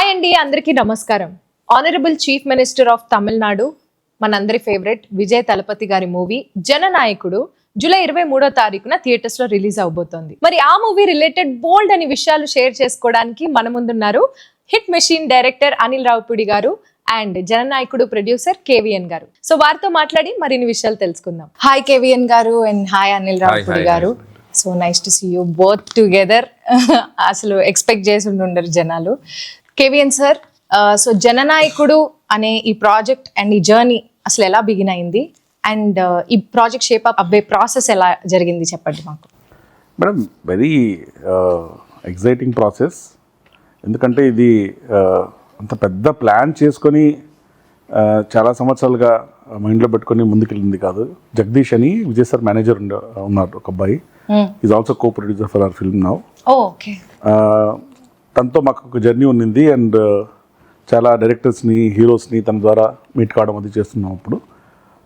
Hi అండి, అందరికీ నమస్కారం. Honourable chief minister of Tamil Nadu, మనందరి ఫేవరెట్ విజయ్ తలపతి గారి మూవీ జననాయకుడు జూలై 23వ తారీఖున థియేటర్స్ లో రిలీజ్ అవబోతోంది. మరి ఆ మూవీ రిలేటెడ్ బోల్డ్ అని విషయాలు షేర్ చేసుకోవడానికి మన ముందున్నారు hit machine director Anil Ravipudi garu and జననాయకుడు producer కేవీఎన్ గారు. సో వారితో మాట్లాడి మరిన్ని విషయాలు తెలుసుకుందాం. హాయ్ కేవీఎన్ గారు and hi Anil Ravipudi garu. So nice to see you both together. అసలు ఎక్స్పెక్ట్ చేసి ఉండరు జనాలు. కేవీఎన్ సార్, సో జననాయకుడు అనే ఈ ప్రాజెక్ట్ అండ్ ఈ జర్నీ అసలు ఎలా బిగిన్ అయింది అండ్ ఈ ప్రాజెక్ట్ షేప్ అప్ అవ్వే ప్రాసెస్ ఎలా జరిగింది చెప్పండి మాకు. Madam, very exciting process. ఎందుకంటే ఇది అంత పెద్ద ప్లాన్ చేసుకొని చాలా సంవత్సరాలుగా మైండ్లో పెట్టుకొని ముందుకెళ్ళింది కాదు. జగదీష్ అని విజయ్ సార్ మేనేజర్ ఉన్నారు, ఒక అబ్బాయి. Is also co producer for hour film now. Okay. తనతో మాకు ఒక జర్నీ ఉన్నింది అండ్ చాలా డైరెక్టర్స్ని, హీరోస్ని తన ద్వారా మీట్ కావడం అది చేస్తున్నాం. అప్పుడు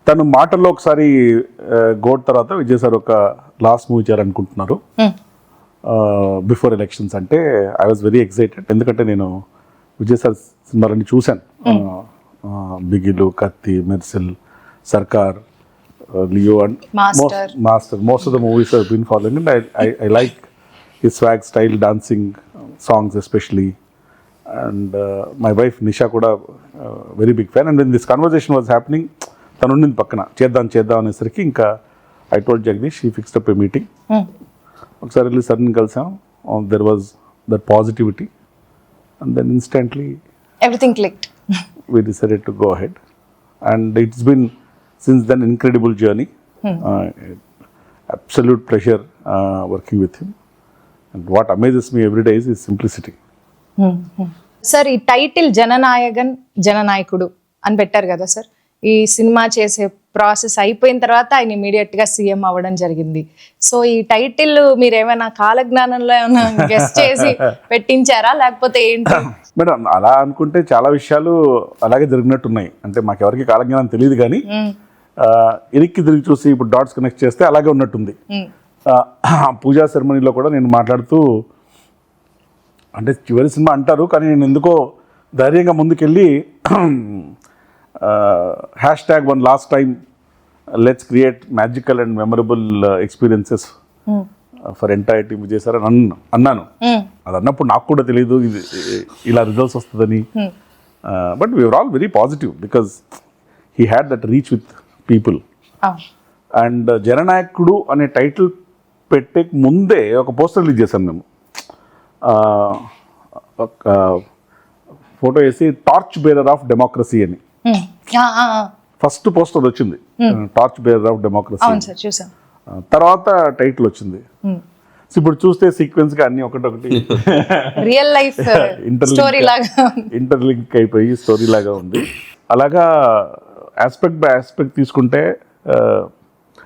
తను మాటల్లో ఒకసారి గోడ్ తర్వాత విజయ్ సార్ ఒక లాస్ట్ మూవీ చేయాలనుకుంటున్నారు బిఫోర్ ఎలక్షన్స్. అంటే ఐ వాజ్ వెరీ ఎక్సైటెడ్. ఎందుకంటే నేను విజయ్ సార్ సినిమాలన్నీ చూశాను. బిగిలు, Kaththi, Mersal, Sarkar, Leo and Master. Most of the movies I been following and I like his swag, style, dancing, songs especially. And my wife Nisha kuda very big fan. And when this conversation was happening, tanu unnindi pakkana cheddam anesariki inka I told Jagdish, he fixed up a meeting. Okkasari velli sudden kalsam. There was that positivity and then instantly everything clicked. We decided to go ahead and it's been since then incredible journey. Absolute pleasure working with him. And what amazes me every day is his simplicity. Sir, ఈ title జననాయకుడు అని పెట్టారు కదా sir. ఈ cinema చేసే process అయిపోయిన తర్వాత ఆయన immediate గా సీఎం అవ్వడం జరిగింది. సో ఈ టైటిల్ మీరు ఏమైనా కాలజ్ఞానంలో ఏమైనా గెస్ట్ చేసి పెట్టించారా లేకపోతే ఏంటి? మేడం, అలా అనుకుంటే చాలా విషయాలు అలాగే జరిగినట్టున్నాయి. అంటే మాకెవరికి కాలజ్ఞానం తెలియదు కానీ ఇరికి తిరిగి చూసి ఇప్పుడు డాట్స్ కనెక్ట్ చేస్తే అలాగే ఉన్నట్టుంది. పూజా సెరమనీలో కూడా నేను మాట్లాడుతూ, అంటే చివరి సినిమా అంటారు కానీ నేను ఎందుకో ధైర్యంగా ముందుకెళ్ళి #1 last time let's create magical and memorable experiences for entire team Vijay sir అని అన్నాను. అది అన్నప్పుడు నాకు కూడా తెలియదు ఇది ఇలా రిజల్ట్స్ వస్తుందని. But we are all very positive because he had that reach with people. And Jananayakudu అనే టైటిల్ పెట్టే ముందే ఒక పోస్టర్ రిలీజ్ చేశాం మేము. ఒక ఫోటో వేసి టార్చ్ బేరర్ ఆఫ్ డెమోక్రసీ అని ఫస్ట్ పోస్టర్ వచ్చింది. టార్చ్ బేరర్ ఆఫ్ డెమోక్రసీ తర్వాత టైటిల్ వచ్చింది. ఇప్పుడు చూస్తే సీక్వెన్స్ గా అన్ని ఒకటొకటి రియల్ లైఫ్ ఇంటర్లింక్ అయిపోయి స్టోరీ లాగా ఉంది. అలాగా ఆస్పెక్ట్ బై ఆస్పెక్ట్ తీసుకుంటే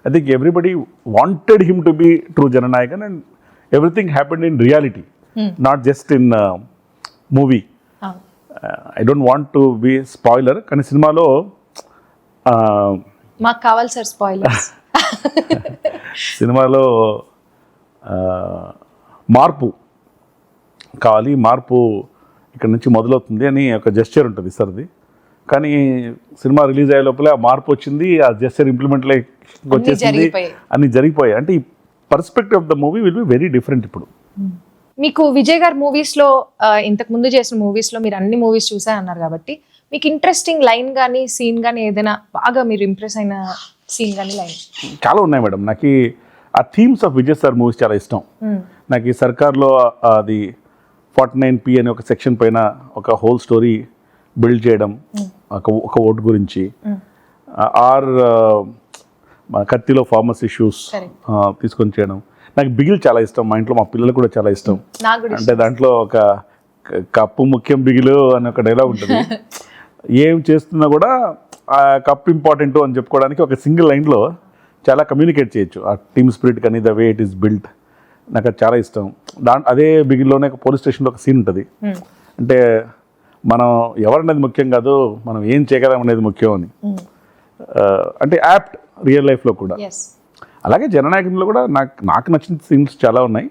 I think everybody wanted him to be true Jananayakan and everything happened in reality, not just in movie. I don't want to be spoiler, కానీ సినిమాలో మాకు కావాలి sir spoilers. సినిమాలో మార్పు కావాలి, మార్పు ఇక్కడ నుంచి మొదలవుతుంది అని ఒక జెస్చర్ ఉంటుంది సార్ది. కానీ సినిమా రిలీజ్ అయ్యే లోపల ఆ మార్పు వచ్చింది, ఆ జెస్చర్ ఇంప్లిమెంట్ వచ్చేసింది, అన్ని జరిగిపోయాయి. అంటే ఈ perspective of the movie will be very different. ఇప్పుడు మీకు విజయ్ గారు మూవీస్ లో ఇంతకు ముందు చేసిన మూవీస్ లో మీరు అన్ని మూవీస్ చూసా అన్నారు కాబట్టి మీకు ఇంట్రెస్టింగ్ లైన్ కానీ సీన్ కానీ ఏదైనా బాగా మీరు ఇంప్రెస్ అయిన సీన్ కానీ లైన్? చాలా ఉన్నాయి మేడం. నాకు ఆ themes of Vijay sir movies చాలా ఇష్టం. నాకు ఈ సర్కార్లో అది 49P అనే ఒక సెక్షన్ పైన ఒక హోల్ స్టోరీ బిల్డ్ చేయడం, ఒక ఓటు గురించి. ఆర్ కత్తిలో ఫార్మర్స్ ఇష్యూస్ తీసుకొని చేయడం. నాకు బిగిల్ చాలా ఇష్టం, మా ఇంట్లో మా పిల్లలకు కూడా చాలా ఇష్టం. అంటే దాంట్లో ఒక కప్పు ముఖ్యం బిగిలు అని ఒక డైలాగ్ ఉంటుంది. ఏం చేస్తున్నా కూడా ఆ కప్ ఇంపార్టెంట్ అని చెప్పుకోవడానికి ఒక సింగిల్ లైన్లో చాలా కమ్యూనికేట్ చేయొచ్చు. ఆ టీమ్ స్పిరిట్ కానీ the way it is built నాకు అది చాలా ఇష్టం. అదే బిగిల్లోనే ఒక పోలీస్ స్టేషన్లో ఒక సీన్ ఉంటుంది. అంటే మనం ఎవరనేది ముఖ్యం కాదు, మనం ఏం చేయగలం అనేది ముఖ్యం అని. అంటే యాప్ట్ రియల్ లైఫ్లో కూడా. అలాగే జననాయకునిలో కూడా నాకు నచ్చిన సీన్స్ చాలా ఉన్నాయి.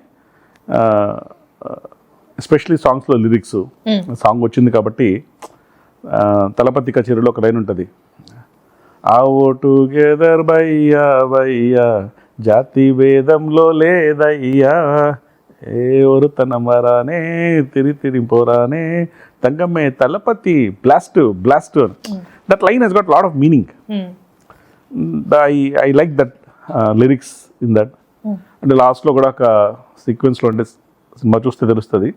ఎస్పెషలీ సాంగ్స్లో లిరిక్స్, సాంగ్ వచ్చింది కాబట్టి తలపతి కచేరీలో ఒక లైన్ ఉంటుంది, ఆ ఓ టుగెదర్ బయ్యా బయ్యా జాతి భేదంలో లేదయ్యా, ఏ ఒరుతన మరానే తిరి పోరానే తంగమ్మే Thalapathi blast blast. That line he's got lot of meaning. I like that lyrics in that. అంటే లాస్ట్లో కూడా ఒక సీక్వెన్స్లో అంటే సినిమా చూస్తే తెలుస్తుంది,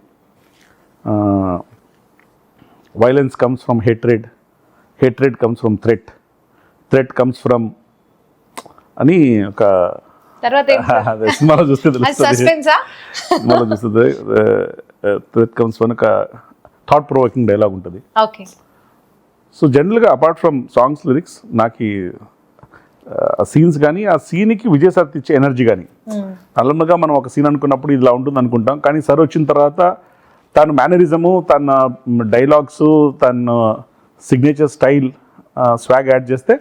violence comes from hatred, hatred comes from threat, threat comes from అని ఒక తర్వాత సినిమాలో చూస్తే తెలుస్తుంది, సస్పెన్సా సినిమాలో చూస్తుంది థ్రెట్ కమ్స్ ఫ్రమ్ ఒక థాట్ ప్రొవోకింగ్ డైలాగ్ ఉంటుంది. ఓకే. సో జనరల్గా అపార్ట్ ఫ్రమ్ సాంగ్స్ లిరిక్స్ నాకు సీన్స్ కానీ ఆ సీన్కి విజయసారథి ఇచ్చే ఎనర్జీ కానీ, నార్మల్గా మనం ఒక సీన్ అనుకున్నప్పుడు ఇలా ఉంటుంది అనుకుంటాం, కానీ సార్ వచ్చిన తర్వాత తన మేనరిజము, తన డైలాగ్స్, తన సిగ్నేచర్ స్టైల్, స్వాగ్ యాడ్ చేస్తే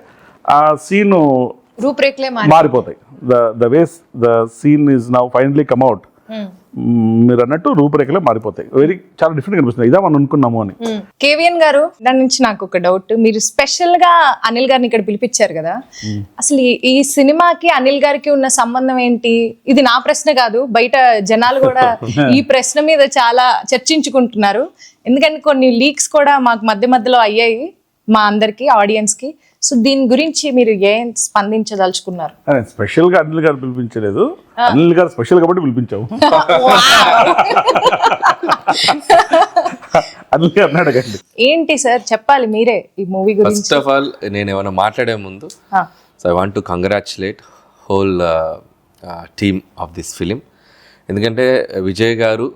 ఆ సీన్ రూపురేఖలే మారిపోతాయి. The ways the scene is now finally come out, మీరు అన్నట్టు రూపురేఖలే మారిపోతాయి, చాలా డిఫరెంట్ కనిపిస్తుంది, ఇదా మనం అనుకున్నాము అని. కేవిఎన్ గారు, దాని నుంచి నాకు ఒక డౌట్, మీరు స్పెషల్ గా అనిల్ గారిని ఇక్కడ పిలిపించారు కదా, అసలు ఈ సినిమాకి అనిల్ గారికి ఉన్న సంబంధం ఏంటి? ఇది నా ప్రశ్న కాదు, బయట జనాలు కూడా ఈ ప్రశ్న మీద చాలా చర్చించుకుంటున్నారు, ఎందుకంటే కొన్ని లీక్స్ కూడా మాకు మధ్య మధ్యలో అయ్యాయి మా అందరికి, ఆడియన్స్ కి. సో దీని గురించి మీరు ఏం స్పందించదలుచుకున్నారు? స్పెషల్గా అనిల్ గారు పిలిపించలేదు, అనిల్ గారు స్పెషల్ కాబట్టి పిలిపించాము. అనిల్ గారు అడగండి. ఏంటి సార్ చెప్పాలి మీరే ఈ మూవీ గురించి. ఫస్ట్ ఆఫ్ ఆల్ నేను ఏమైనా మాట్లాడే ముందు so I want to congratulate whole team of this film. ఎందుకంటే విజయ్ గారు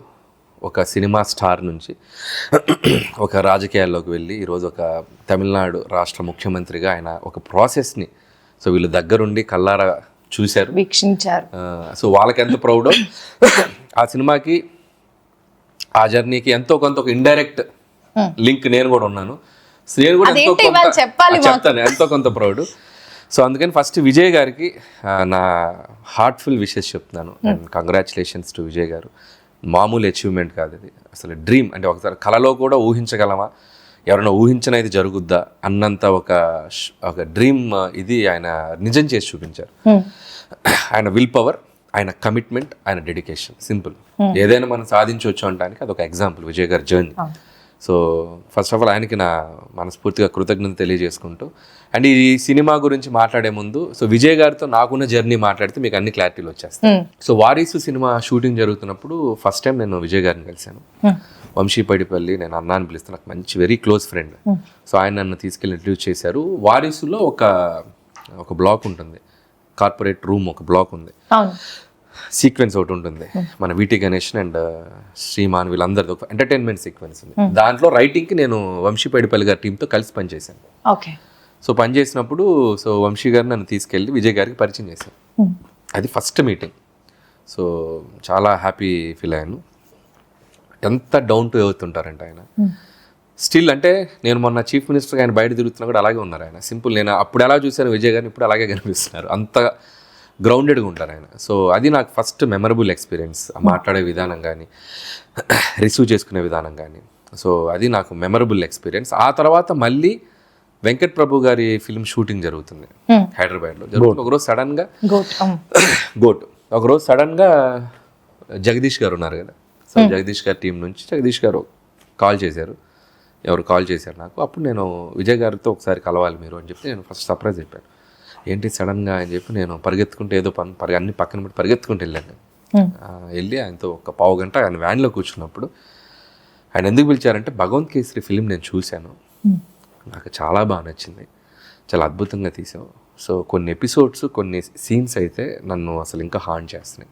ఒక సినిమా స్టార్ నుంచి ఒక రాజకీయాల్లోకి వెళ్ళి ఈరోజు ఒక తమిళనాడు రాష్ట్ర ముఖ్యమంత్రిగా ఆయన ఒక ప్రాసెస్ని సో వీళ్ళు దగ్గరుండి కల్లారా చూశారు, వీక్షించారు. సో వాళ్ళకి ఎంత ప్రౌడో ఆ సినిమాకి, ఆ జర్నీకి ఎంతో కొంత ఒక ఇండైరెక్ట్ లింక్ నేను కూడా ఉన్నాను. సో నేను కూడా ఎంతో కొంత చెప్తాను, ఎంతో కొంత ప్రౌడ్. సో అందుకని ఫస్ట్ విజయ్ గారికి నా హార్ట్ఫుల్ విషెస్ చెప్తున్నాను, అండ్ కంగ్రాచులేషన్స్ టు విజయ్ గారు. మామూలు అచీవ్మెంట్ కాదు ఇది, అసలు డ్రీమ్. అంటే ఒకసారి కళలో కూడా ఊహించగలమా, ఎవరైనా ఊహించినది జరుగుద్దా అన్నంత ఒక డ్రీమ్ ఇది ఆయన నిజం చేసి చూపించారు. ఆయన విల్ పవర్, ఆయన కమిట్మెంట్, ఆయన డెడికేషన్, సింపుల్. ఏదైనా మనం సాధించవచ్చు అనడానికి అదొక ఎగ్జాంపుల్ విజయ్ గారి journey. So first of all ఆయనకి నా మనస్ఫూర్తిగా కృతజ్ఞత తెలియజేసుకుంటూ, అండ్ ఈ సినిమా గురించి మాట్లాడే ముందు సో విజయ్ గారితో నాకున్న జర్నీ మాట్లాడితే మీకు అన్ని క్లారిటీలు వచ్చేస్తాయి. సో వారీసు సినిమా షూటింగ్ జరుగుతున్నప్పుడు ఫస్ట్ టైం నేను విజయ్ గారిని కలిశాను. వంశీ పడిపల్లి, నేను అన్నా అని పిలుస్తాను, నాకు మంచి వెరీ క్లోజ్ ఫ్రెండ్. సో ఆయన నన్ను తీసుకెళ్ళి ఇంట్రడ్యూస్ చేశారు. వారీసులో ఒక బ్లాక్ ఉంటుంది, కార్పొరేట్ రూమ్ ఒక బ్లాక్ ఉంది, సీక్వెన్స్ ఒకటి ఉంటుంది, మన వీటి గణేష్ అండ్ శ్రీమాన్ వీళ్ళందరిది ఒక ఎంటర్టైన్మెంట్ సీక్వెన్స్ ఉంది. దాంట్లో రైటింగ్కి నేను వంశీ పడిపల్లి గారి టీంతో కలిసి పనిచేశాను. ఓకే. సో పనిచేసినప్పుడు సో వంశీ గారు నన్ను తీసుకెళ్ళి విజయ్ గారికి పరిచయం చేశాను. అది ఫస్ట్ మీటింగ్. సో చాలా హ్యాపీ ఫీల్ అయ్యాను. ఎంత డౌన్ టు ఎర్త్ ఉంటారంటే ఆయన స్టిల్. అంటే నేను మొన్న చీఫ్ మినిస్టర్గా ఆయన బయట తిరుగుతున్నా కూడా అలాగే ఉన్నారు ఆయన. సింపుల్, నేను అప్పుడు ఎలా చూశాను విజయ్ గారిని ఇప్పుడు అలాగే కనిపిస్తున్నారు, అంత గ్రౌండెడ్గా ఉంటారు ఆయన. సో అది నాకు ఫస్ట్ మెమరబుల్ ఎక్స్పీరియన్స్, మాట్లాడే విధానం కానీ రిసీవ్ చేసుకునే విధానం కానీ. సో అది నాకు మెమరబుల్ ఎక్స్పీరియన్స్. ఆ తర్వాత మళ్ళీ వెంకట్ ప్రభు గారి ఫిల్మ్ షూటింగ్ జరుగుతుంది హైదరాబాద్లో. జరుగుతుంది ఒకరోజు సడన్గా ఒకరోజు సడన్గా జగదీష్ గారు ఉన్నారు కదా, సో జగదీష్ గారి టీం నుంచి జగదీష్ గారు కాల్ చేశారు. ఎవరు కాల్ చేశారు నాకు. అప్పుడు నేను విజయ్ గారితో ఒకసారి కలవాలి మీరు అని చెప్పి నేను ఫస్ట్ సర్ప్రైజ్ చెప్పాను. ఏంటి సడన్గా అని చెప్పి నేను పరిగెత్తుకుంటే ఏదో అన్ని పక్కన పెట్టి పరిగెత్తుకుంటూ వెళ్ళాను. వెళ్ళి ఆయనతో ఒక పావు గంట ఆయన వ్యాన్లో కూర్చున్నప్పుడు ఆయన ఎందుకు పిలిచారంటే భగవంత్ కేసరి ఫిలిం నేను చూశాను, నాకు చాలా బాగా నచ్చింది, చాలా అద్భుతంగా తీసావు. సో కొన్ని ఎపిసోడ్స్ కొన్ని సీన్స్ అయితే నన్ను అసలు ఇంకా హార్న్ చేస్తున్నాయి,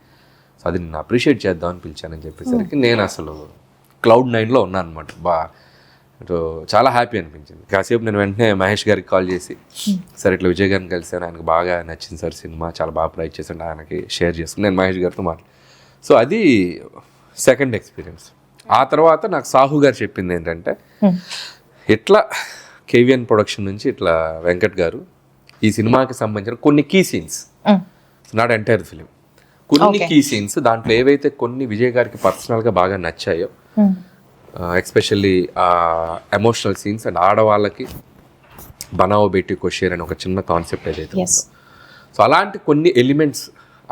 సో అది నేను అప్రిషియేట్ చేద్దామని పిలిచానని చెప్పేసరికి నేను అసలు క్లౌడ్ 9లో ఉన్నాను అనమాట. సో చాలా హ్యాపీ అనిపించింది. కాసేపు నేను వెంటనే మహేష్ గారికి కాల్ చేసి సార్ ఇట్లా విజయ్ గారిని కలిసాను, ఆయనకు బాగా నచ్చింది సార్ సినిమా, చాలా బాగా ప్రైజ్ చేసాను, ఆయనకి షేర్ చేసుకుని నేను మహేష్ గారితో సో అది సెకండ్ ఎక్స్పీరియన్స్. ఆ తర్వాత నాకు సాహు గారు చెప్పింది ఏంటంటే ఇట్లా కేవిఎన్ ప్రొడక్షన్ నుంచి ఇట్లా వెంకట్ గారు ఈ సినిమాకి సంబంధించిన కొన్ని key scenes, not entire film, కొన్ని కీ సీన్స్ దాంట్లో ఏవైతే కొన్ని విజయ్ గారికి పర్సనల్గా బాగా నచ్చాయో ఎస్పెషల్లీ ఎమోషనల్ సీన్స్ అండ్ ఆడవాళ్ళకి బనావో బేటీ కోషేర్ అని ఒక చిన్న కాన్సెప్ట్ ఏదైతే Yes. ఉందో. సో అలాంటి కొన్ని ఎలిమెంట్స్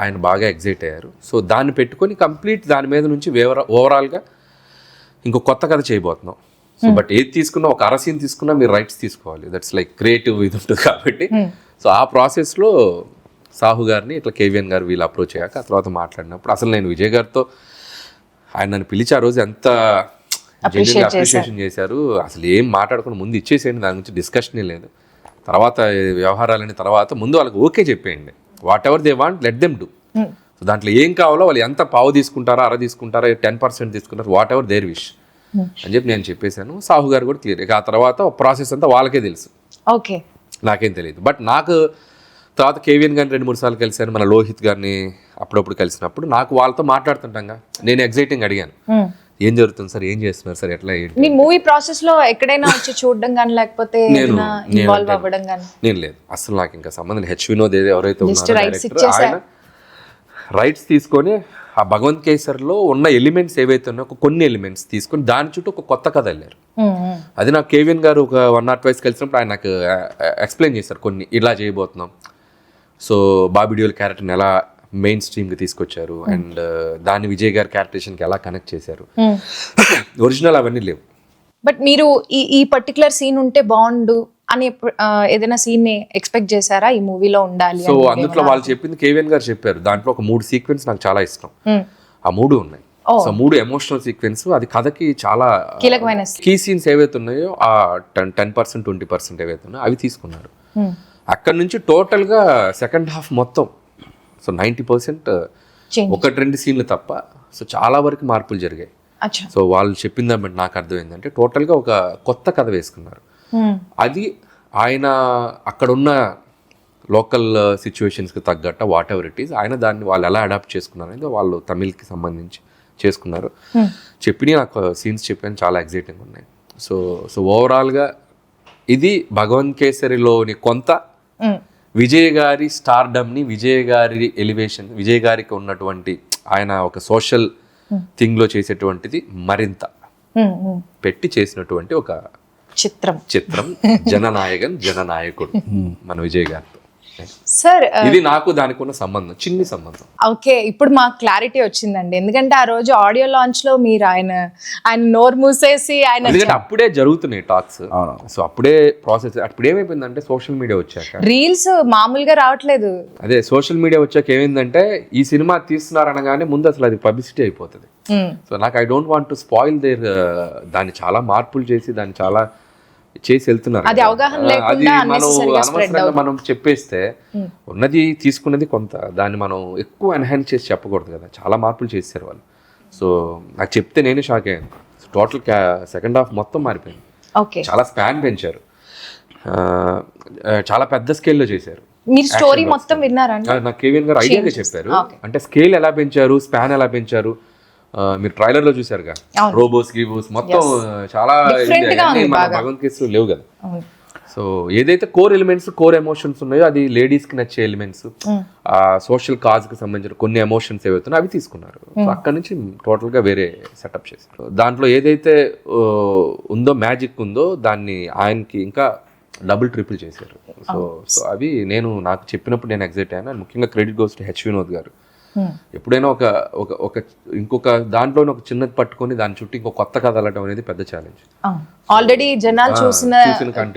ఆయన బాగా ఎగ్జైట్ అయ్యారు. సో దాన్ని పెట్టుకొని కంప్లీట్ దాని మీద నుంచి ఓవరాల్గా ఇంకో కొత్త కథ చేయబోతున్నాం. సో బట్ ఏది తీసుకున్నా ఒక అరసీన్ తీసుకున్నా మీరు రైట్స్ తీసుకోవాలి. దట్స్ లైక్ క్రియేటివ్ ఇది ఉంటుంది కాబట్టి. సో ఆ ప్రాసెస్లో సాహు గారిని ఇట్లా కేవీఎన్ గారు వీళ్ళు అప్రోచ్ అయ్యాక ఆ తర్వాత మాట్లాడినప్పుడు అసలు నేను విజయ్ గారితో ఆయన నన్ను పిలిచి ఆ రోజు ఎంత అప్రిషియేషన్ చేశారు. అసలు ఏం మాట్లాడుకుని ముందు ఇచ్చేసేయండి, దాని గురించి డిస్కషనే లేదు. తర్వాత వ్యవహారాలని తర్వాత ముందు వాళ్ళకి ఓకే చెప్పేయండి. What ever they want let them do. So దాంట్లో ఏం కావాలో వాళ్ళు ఎంత పావు తీసుకుంటారా, అర తీసుకుంటారా, 10% తీసుకుంటారు, వాట్ ఎవర్ దేర్ విష్ అని చెప్పి నేను చెప్పేశాను. సాహు గారు కూడా క్లియర్. ఇక ఆ తర్వాత ప్రాసెస్ అంతా వాళ్ళకే తెలుసు, ఓకే, నాకేం తెలియదు. బట్ నాకు తర్వాత కేవీఎన్ గారిని 2-3 సార్లు కలిశాను, మన లోహిత్ గారిని అప్పుడప్పుడు కలిసినప్పుడు నాకు వాళ్ళతో మాట్లాడుతుంటాగా నేను ఎగ్జైటింగ్ అడిగాను, ఏం జరుగుతుంది సార్, ఏం చేస్తున్నారు సార్, ఎట్లా ఏంటి. మీ మూవీ ప్రాసెస్ లో ఎక్కడైనా వచ్చి చూడడం కానీ లేకపోతే ఇన్వాల్వ్ అవ్వడం కానీ? నేను లేదు అసలు, నాకు ఇంకా సంబంధం. హెచ్ వినోద్ ఎవరైతే ఉన్నారో rights డైరెక్టర్, ఆయన రైట్స్ తీసుకొని ఆ భగవంత్ కేసర్లో ఉన్న ఎలిమెంట్స్ ఏవైతే ఉన్నాయో కొన్ని ఎలిమెంట్స్ తీసుకొని దాని చుట్టూ ఒక కొత్త కథ వెళ్ళారు. అది నాకు కేవీఎన్ గారు ఒక 1 or 2 కలిసినప్పుడు ఆయన నాకు ఎక్స్ప్లెయిన్ చేశారు కొన్ని, ఇలా చేయబోతున్నాం. సో బాబీ డియోల్ క్యారెక్టర్ని ఎలా మెయిన్ స్ట్రీమ్కి తీసుకొచ్చారు అండ్ దాన్ని విజయ్ గారి క్యారెక్టరేషన్కి ఎలా కనెక్ట్ చేశారు. ఒరిజినల్ అవన్నీ లేవు. బట్ మీరు ఈ పర్టికులర్ సీన్ ఉంటే బాగుండు అని ఏదైనా సీన్ ని ఎక్స్పెక్ట్ చేశారా ఈ మూవీలో ఉండాలి? సో అందులో వాళ్ళు చెప్పింది కేవీఎన్ గారు చెప్పారు. దాంట్లో ఒక 3 సీక్వెన్స్ నాకు చాలా ఇష్టం. ఆ 3 ఉన్నాయి. సో 3 ఎమోషనల్ సీక్వెన్స్, అది కథకి చాలా కీలకమైన కీ సీన్స్ ఏవైతే ఉన్నాయో ఆ 10% 20% ఏవైతే ఉన్నాయో అవి తీసుకున్నారు. అక్కడ నుంచి టోటల్గా సెకండ్ హాఫ్ మొత్తం సో 90% 1-2 సీన్లు తప్ప సో చాలా వరకు మార్పులు జరిగాయి. సో వాళ్ళు చెప్పిన దాన్ని బట్టి నాకు అర్థమైందంటే టోటల్గా ఒక కొత్త కథ వేసుకున్నారు. అది ఆయన అక్కడున్న లోకల్ సిచ్యువేషన్స్కి తగ్గట్ట వాట్ ఎవర్ ఇట్ ఈస్, ఆయన దాన్ని వాళ్ళు ఎలా అడాప్ట్ చేసుకున్నారు అనేది వాళ్ళు తమిళ్కి సంబంధించి చేసుకున్నారు. చెప్పి నాకు సీన్స్ చెప్పాను, చాలా ఎగ్జైటింగ్ ఉన్నాయి. సో ఓవరాల్గా ఇది భగవంత్ కేసరిలోని కొంత విజయ్ గారి స్టార్డమ్ని, విజయ్ గారి ఎలివేషన్, విజయ్ గారికి ఉన్నటువంటి ఆయన ఒక సోషల్ థింగ్లో చేసేటువంటిది మరింత పెట్టి చేసినటువంటి ఒక చిత్రం జననాయకుడు మన విజయ్ గారితో. సార్ ఇది నాకు దానికి ఉన్న సంబంధం, చిన్ని సంబంధం. ఓకే, ఇప్పుడు మాకు క్లారిటీ వచ్చిందండి. ఎందుకంటే ఆ రోజు ఆడియో లాంచ్ లో మీరు ఆయన నోరు మూసేసి ఆయన, ఎందుకంటే అప్పుడే జరుగుతున్నాయి టాక్స్. సో అప్పుడే ప్రాసెస్, అప్పుడు ఏమైపోయిందంటే సోషల్ మీడియా వచ్చాక రీల్స్ మామూలుగా రావట్లేదు. అదే సోషల్ మీడియా వచ్చాక ఏమైందంటే ఈ సినిమా తీస్తున్నారు అనగానే ముందు అసలు అది పబ్లిసిటీ అయిపోతుంది. సో నాకు I don't want to spoil there, దాన్ని చాలా మార్పులు చేసి దాన్ని చాలా చేసి వెళ్తున్నారు. అది అవగాహన అది లేకుండా మనం అనవసరంగా మనం చెప్పేస్తే ఉన్నది తీసుకున్నది కొంత, దాన్ని మనం ఎక్కువ ఎన్హాన్స్ చేసి చెప్పకూడదు కదా. చాలా మార్పులు చేశారు వాళ్ళు. సో నాకు చెప్తే నేనే షాక్ అయ్యాను. టోటల్ సెకండ్ హాఫ్ మొత్తం మారిపోయింది. చాలా స్పాన్ పెంచారు, చాలా పెద్ద స్కేల్లో చేశారు. మీరు స్టోరీ మొత్తం విన్నారా? నాకు కేవీఎన్ గారు ఐడియాగా చెప్పారు. అంటే స్కేల్ ఎలా పెంచారు, స్పాన్ ఎలా పెంచారు, మీరు ట్రైలర్ లో చూసారుగా, రోబోస్ గీబోస్ మొత్తం చాలా భగవంత్ కేసులు లేవు కదా. సో ఏదైతే కోర్ ఎలిమెంట్స్, కోర్ ఎమోషన్స్ ఉన్నాయో అది లేడీస్ కి నచ్చే ఎలిమెంట్స్, ఆ సోషల్ కాజ్ కి సంబంధించిన కొన్ని ఎమోషన్స్ ఏవైతున్నాయో అవి తీసుకున్నారు. సో అక్కడ నుంచి టోటల్ గా వేరే సెటప్ చేశారు. దాంట్లో ఏదైతే ఉందో మ్యాజిక్ ఉందో దాన్ని ఆయనకి ఇంకా డబుల్ ట్రిపుల్ చేశారు. సో అవి నాకు చెప్పినప్పుడు నేను ఎగ్జైట్ అయ్యాను. అండ్ ముఖ్యంగా credit goes to H Vinod గారు. ఎప్పుడైనా ఒక ఇంకొక దాంట్లోనే ఒక చిన్నది పట్టుకొని దాని చుట్టూ ఇంకో కొత్త కథ అలటం అనేది పెద్ద ఛాలెంజ్. ఆల్రెడీ జనాలు చూసిన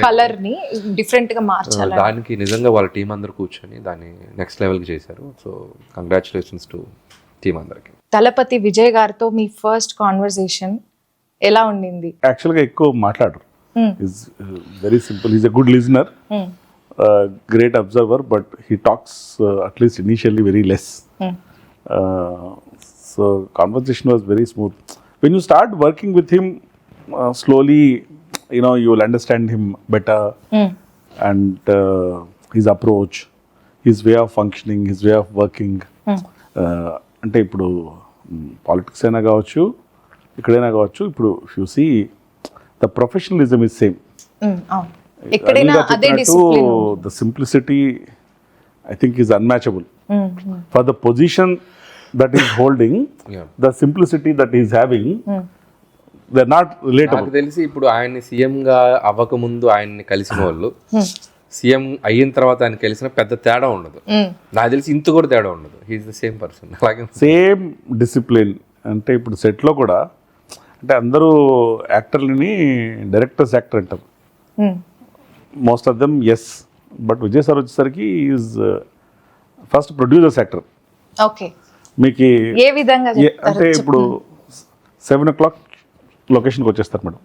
కలర్ ని డిఫరెంట్ గా మార్చాలి. దానికి నిజంగా వాళ్ళ టీం అందరూ కూర్చొని దాన్ని నెక్స్ట్ లెవెల్ కి చేశారు. సో కంగ్రాచులేషన్స్ టు టీం అందరికి. తలపతి విజయ్ గారితో మీ ఫస్ట్ కాన్వర్సేషన్ ఎలా ఉండింది? యాక్చువల్గా ఎక్కువ మాట్లాడరు. Is very simple. Is a good listener, great observer, but he talks at least initially very less. So conversation was very smooth. When you start working with him, slowly, you will understand him better, and his approach, his way of functioning, his way of working. అంటే ఇప్పుడు politics అయినా కావచ్చు, ఇక్కడైనా కావచ్చు, ఇప్పుడు you see the professionalism is same. ఎక్కడైనా అదే discipline. The simplicity, I think, is unmatchable. For the position that he's holding, the simplicity that he's having, they are not relatable. నాకు తెలిసి ఇప్పుడు ఆయన్ని సీఎం గా అవ్వకముందు ఆయన్ని కలిసిన వాళ్ళు సీఎం అయిన తర్వాత ఆయన కలిసిన పెద్ద తేడా ఉండదు. నాకు తెలిసి ఇంత కూడా తేడా ఉండదు. He is the same person. అలాగే సేమ్ డిసిప్లిన్. అంటే ఇప్పుడు సెట్లో కూడా అంటే అందరూ యాక్టర్లని డైరెక్టర్స్ యాక్టర్ అంటారు most of them. Yes, but Vijay sir వచ్చేసరికి is first producers actor. Okay, మీకు ఏ విధంగా అంటే ఇప్పుడు 7 o'clock లొకేషన్కి వచ్చేస్తారు madam,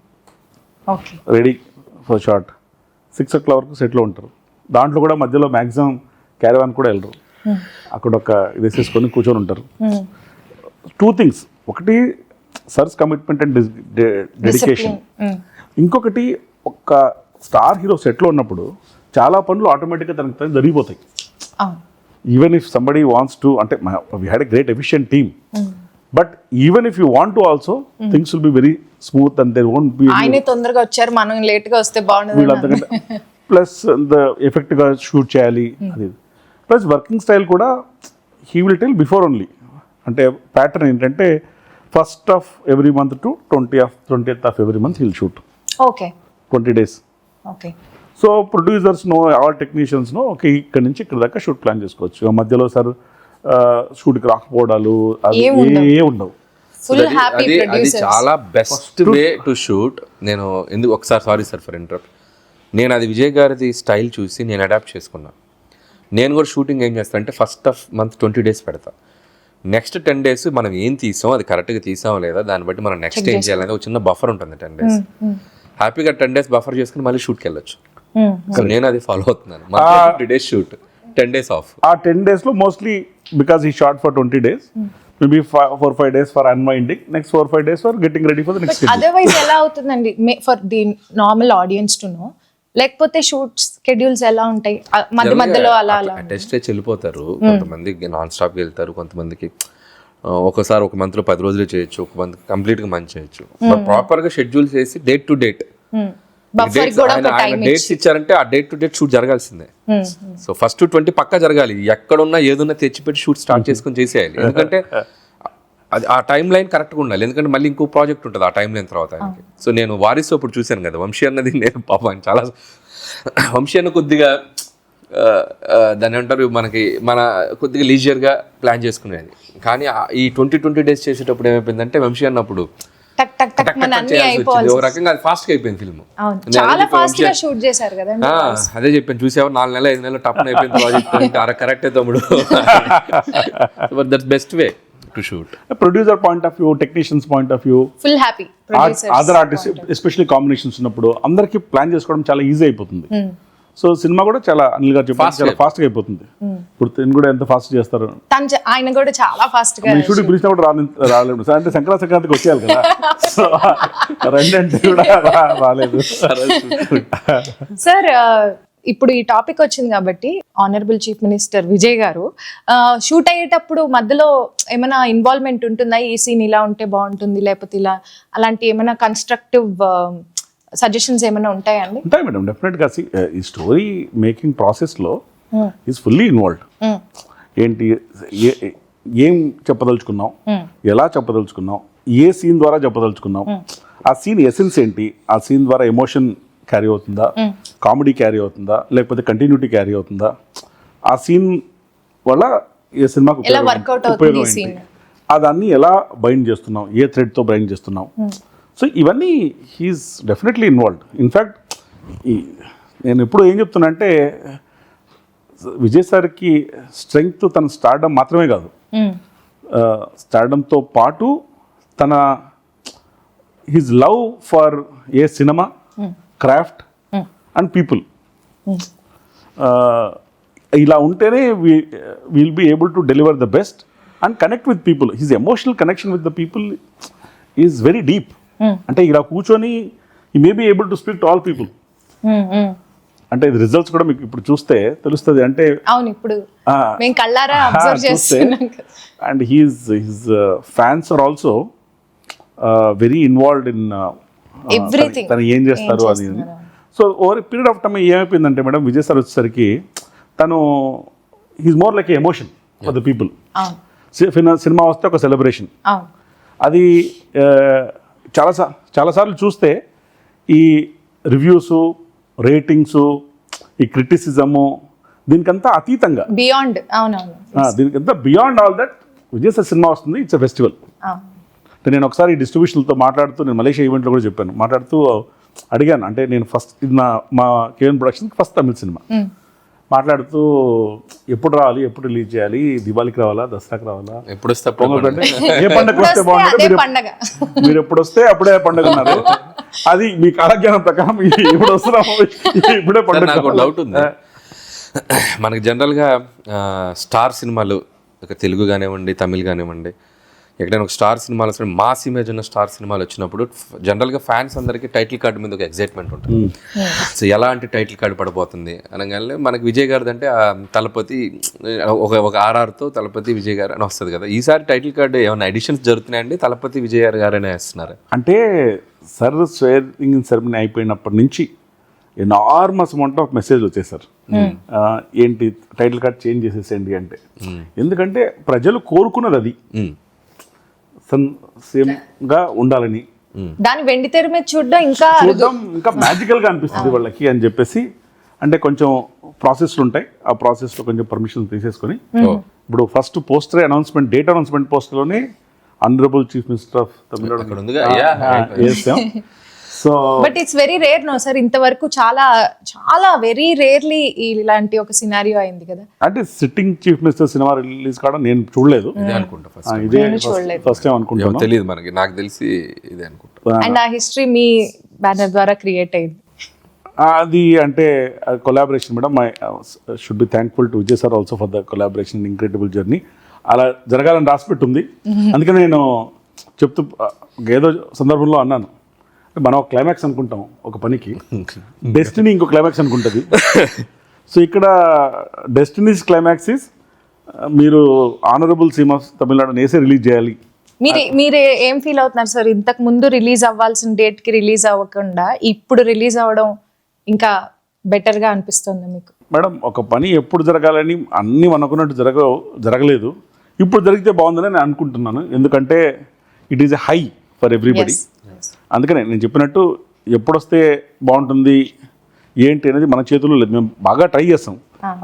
okay, ready for shot. 6 o'clock వరకు సెట్లో ఉంటారు. దాంట్లో కూడా మధ్యలో మ్యాక్సిమం క్యారవాన్ కూడా వెళ్ళరు. అక్కడ ఒక ఇది వేసేసుకొని కూర్చొని ఉంటారు. 2 things, ఒకటి సర్స్ కమిట్మెంట్ అండ్ డెడికేషన్. ఇంకొకటి ఒక స్టార్ హీరో సెట్లో ఉన్నప్పుడు చాలా పనులు ఆటోమేటిక్గా తనకి తను జరిగిపోతాయి. Even if somebody wants to, అంటే we had a great efficient team, but even if you want to also things will be very smooth and there won't be. ఆయనే తొందరగా వచ్చారు, మనం లేట్ గా వస్తే బాగుండదు. ప్లస్ ఎఫెక్ట్గా షూట్ చేయాలి అది. ప్లస్ వర్కింగ్ స్టైల్ కూడా he will tell before only. అంటే ప్యాటర్న్ ఏంటంటే first of every month to 20th of every month he'll shoot. Okay, 20 days. Okay. So producers know, all technicians know, okay ఇక్కడ నుంచి ఇక్కడ దాకా shoot plan చేసుకోవచ్చు. మధ్యలో sir షూట్కి రాకపోవడాలు అవి ఏ ఉండవు. ఫుల్ హ్యాపీ అది ప్రొడ్యూసర్స్. చాలా బెస్ట్ వే టు షూట్. నేను ఎందుకు ఒకసారి సారీ సార్ ఫర్ ఇంటరప్ట్, నేను అది విజయ్ గారిది స్టైల్ చూసి నేను అడాప్ట్ చేసుకున్నా. నేను కూడా షూటింగ్ ఏం చేస్తాను అంటే ఫస్ట్ ఆఫ్ మంత్ 20 days పెడతా. నెక్స్ట్ 10 days మనం ఏం తీసాం అది కరెక్ట్గా తీసామో లేదా దాన్ని బట్టి మనం నెక్స్ట్ ఏం చేయాలనేది ఒక చిన్న బఫర్ ఉంటుంది 10 days. హ్యాపీగా 10 days బఫర్ చేసుకుని మళ్ళీ షూట్కి వెళ్ళొచ్చు. సో నేను అది ఫాలో అవుతున్నాను. 20 days షూట్, 10 days ఆఫ్. ఆ 10 days లో మోస్ట్లీ బికాస్ ఈ short for 20 days, maybe 4-5 days for unwinding, next 4-5 days for getting ready for the next. Otherwise ఎలా అవుతుందండి for the normal audience to know, లేకపోతే shoot schedules ఎలా ఉంటాయి మధ్య మధ్యలో అలా అలా టెస్ట్ వెళ్ళిపోతారు. కొంతమంది నాన్ స్టాప్ వెళ్తారు, కొంతమందికి ఒకసారి ఒక మంత్ లో 10 రోజులు చేయొచ్చు, ఒక మంత్ కంప్లీట్ గా మంచి చేయొచ్చు. ప్రాపర్ గా షెడ్యూల్ చేసి డేట్ టు డేట్ డేట్స్ ఇచ్చారంటే ఆ డేట్ టు డేట్ షూట్ జరగాల్సిందే. సో ఫస్ట్ 20 పక్కా జరగాలి. ఎక్కడున్నా ఏదున్నా తెచ్చిపెట్టి షూట్ స్టార్ట్ చేసుకుని చేసేయాలి. ఎందుకంటే అది ఆ టైం లైన్ కరెక్ట్గా ఉండాలి. ఎందుకంటే మళ్ళీ ఇంకో ప్రాజెక్ట్ ఉంటుంది ఆ టైం లైన్ తర్వాత ఆయనకి. సో నేను వారిసు అప్పుడు చూశాను కదా, వంశీ అన్నది నేను పాపం చాలా వంశీ అన్న కొద్దిగా దాన్ని అంటారు మన కొద్దిగా లీజియర్గా ప్లాన్ చేసుకునేది. కానీ ఈ 20 days చేసేటప్పుడు ఏమైపోయిందంటే వంశీ అన్నప్పుడు టక్ టక్ టక్ మన అన్ని అయిపోవాలి. ఒక రకంగా అది ఫాస్ట్ గా అయిపోయింది ఫిల్మ్. చాలా ఫాస్ట్ గా షూట్ చేశారు కదా. అదే చెప్పాను, చూసావా 4 నెలలు 5 నెలలు టప్ అయిపోయింది ప్రాజెక్ట్ అంటే అర కరెక్టే తమ్ముడు. But that's best way to shoot. Producer point of view, technicians point of view, full happy producers, other artist especially combinations ఉన్నప్పుడు అందరికి ప్లాన్ చేసుకోవడం చాలా ఈజీ అయిపోతుంది. సో సినిమా కూడా చాలా అనిల్ గారు చెప్పారు చాలా ఫాస్ట్ గా అయిపోతుంది. ఇప్పుడు తిని కూడా ఎంత ఫాస్ట్ చేస్తారు. ఆయన కూడా చాలా ఫాస్ట్ గా షూటింగ్ పిలిచినా కూడా రాలేదు. అంటే సంక్రాంతికి వచ్చేయాలి కదా, సో రెండంటే కూడా రాలేదు. సార్ ఇప్పుడు ఈ టాపిక్ వచ్చింది కాబట్టి ఆనరబుల్ చీఫ్ మినిస్టర్ విజయ్ గారు షూట్ అయ్యేటప్పుడు మధ్యలో ఏమైనా ఇన్వాల్వ్మెంట్ ఉంటుందా? ఈ సీన్ ఇలా ఉంటే బాగుంటుంది, లేకపోతే ఇలా, అలాంటి ఏమైనా కన్స్ట్రక్టివ్ సజెషన్స్ ఏమైనా ఉంటాయండి? ఉంటాయి మేడం, డెఫినెట్గా. ఈ స్టోరీ మేకింగ్ ప్రాసెస్లో ఈజ్ ఫుల్లీ ఇన్వాల్వ్డ్. ఏంటి, ఏం చెప్పదలుచుకున్నాం, ఎలా చెప్పదలుచుకున్నాం, ఏ సీన్ ద్వారా చెప్పదలుచుకున్నాం, ఆ సీన్ ఎసెన్స్ ఏంటి, ఆ సీన్ ద్వారా ఎమోషన్ క్యారీ అవుతుందా, కామెడీ క్యారీ అవుతుందా, లేకపోతే కంటిన్యూటీ క్యారీ అవుతుందా, ఆ సీన్ వల్ల ఏ సినిమాకు ఉపయోగం ఏంటి, అదాన్ని ఎలా బైండ్ చేస్తున్నాం, ఏ థ్రెడ్తో బైండ్ చేస్తున్నాం. సో ఇవన్నీ హీఈస్ డెఫినెట్లీ ఇన్వాల్వ్డ్. ఇన్ఫ్యాక్ట్ నేను ఎప్పుడు ఏం చెప్తున్నా అంటే విజయ్ సార్కి స్ట్రెంగ్త్ తన స్టార్డమ్ మాత్రమే కాదు, స్టార్డమ్తో పాటు తన his love for a cinema, craft and people. ఇలా ఉంటేనే will be able to deliver the best and connect with people. His emotional connection with the people is very deep. అంటే ఇలా కూర్చొని ఈ may be able to speak to all people. అంటే ఇది results కూడా మీకు ఇప్పుడు చూస్తే తెలుస్తుంది. అంటే అవును, ఇప్పుడు మేము కళ్ళారా అబ్జర్వ్ చేస్తున్నాం. And his fans are also very involved in everything, తను ఏం చేస్తారు అది. So over period of time ఏమైపోయిందంటే మేడం, విజయ్ సార్ వచ్చేసరికి తను he's more like emotion for the people. సినిమా వస్తే ఒక సెలబ్రేషన్, అది చాలాసార్లు చూస్తే ఈ రివ్యూసు, రేటింగ్సు, ఈ క్రిటిసిజము దీనికంతా అతీతంగా, బియాండ్. అవునవును. దీనికంతా beyond all that Vijay sir సినిమా వస్తుంది, ఇట్స్ ఎ ఫెస్టివల్. అంటే నేను ఒకసారి డిస్ట్రిబ్యూషన్తో మాట్లాడుతూ, నేను మలేషియా ఈవెంట్లో కూడా చెప్పాను, మాట్లాడుతూ అడిగాను, అంటే నేను ఫస్ట్ ఇది మా కేవన్ ప్రొడక్షన్కి ఫస్ట్ తమిళ సినిమా, మాట్లాడుతూ ఎప్పుడు రావాలి, ఎప్పుడు రిలీజ్ చేయాలి, దివాళీకి రావాలా, దసరాకి రావాలా, ఎప్పుడు వస్తే పొంగల్ కంటే ఏ పండుగ వస్తే బాగుంటుంది, మీరు ఎప్పుడు వస్తే అప్పుడే పండుగ ఉన్నారు. అది మీ కాలజ్ఞానం ప్రకారం ఇప్పుడు వస్తున్నాము, ఇప్పుడే పండుగ. నాకు డౌట్ ఉంది, మనకి జనరల్గా స్టార్ సినిమాలు, ఒక తెలుగు కానివ్వండి, తమిళ్ కానివ్వండి, ఎక్కడైనా ఒక స్టార్ సినిమాలు వస్తే మాస్ ఇమేజ్ ఉన్న స్టార్ సినిమాలు వచ్చినప్పుడు జనరల్గా ఫ్యాన్స్ అందరికీ టైటిల్ కార్డు మీద ఒక ఎగ్జైట్మెంట్ ఉంటుంది. సో ఎలాంటి టైటిల్ కార్డు పడిపోతుంది అనగానే మనకి విజయ్ గారిది అంటే తలపతి ఒక ఆర్ఆర్తో తలపతి విజయ్ గారు అని వస్తుంది కదా. ఈసారి టైటిల్ కార్డు ఏమైనా ఎడిషన్స్ జరుగుతున్నాయండి, తలపతి విజయ్ గారనే వేస్తున్నారు? అంటే సర్ స్వేరింగ్ సెరమనీ అయిపోయినప్పటి నుంచి ఎనార్మస్ అమౌంట్ ఆఫ్ మెసేజ్ వచ్చేసారు, ఏంటి టైటిల్ కార్డ్ చేంజ్ చేసేసేయండి అంటే. ఎందుకంటే ప్రజలు కోరుకున్నది అది, సేమ్గా ఉండాలని, దాని వెండి తెర మీద చూడడం ఇంకా మ్యాజికల్గా అనిపిస్తుంది వాళ్ళకి అని చెప్పేసి. అంటే కొంచెం ప్రాసెస్లు ఉంటాయి, ఆ ప్రాసెస్లో కొంచెం పర్మిషన్ తీసేసుకొని ఇప్పుడు first poster announcement, date announcement పోస్టర్లోనే honourable chief minister of Tamil Nadu వేసాం. So but it's very rare no sir, ఇంతవరకు చాలా చాలా వెరీ రేర్లీ ఇలాంటి ఒక సినారియో అయింది కదా. అంటే sitting chief minister cinema release కావడం నేను చూడలేదు, ఇదే ఫస్ట్ టైం అనుకుంటాను, తెలియదు మనకి, నాకు తెలిసి ఇదే అనుకుంటా. అండ్ ఆ హిస్టరీ మీ బ్యానర్ ద్వారా క్రియేట్ అయింది. అది అంటే collaboration madam. I should be thankful to Vijay sir also for the collaboration, incredible journey. అలా జరగాలని రాసిపెట్టుంది. అందుకని నేను చెప్తూ ఏదో సందర్భంలో అన్నాను, మనం ఒక క్లైమాక్స్ అనుకుంటాం ఒక పనికి, డెస్టినీ ఇంకో క్లైమాక్స్ అనుకుంటుంది. సో ఇక్కడ డెస్టినీస్ క్లైమాక్స్ ఇస్ మీరు ఆనరబుల్ సీమ్ ఆఫ్ తమిళనాడు నేసే రిలీజ్ చేయాలి. మీరు ఏం ఫీల్ అవుతున్నారు సార్, ఇంతకు ముందు రిలీజ్ అవ్వాల్సిన డేట్ కి రిలీజ్ అవ్వకుండా ఇప్పుడు రిలీజ్ అవ్వడం ఇంకా బెటర్ గా అనిపిస్తుంది మీకు? మేడం, ఒక పని ఎప్పుడు జరగాలని అన్నీ అనుకున్నట్టు జరగలేదు, ఇప్పుడు జరిగితే బాగుందని నేను అనుకుంటున్నాను. ఎందుకంటే it is a high for everybody. అందుకనే నేను చెప్పినట్టు ఎప్పుడొస్తే బాగుంటుంది ఏంటి అనేది మన చేతుల్లో లేదు. మేము బాగా ట్రై చేస్తాం,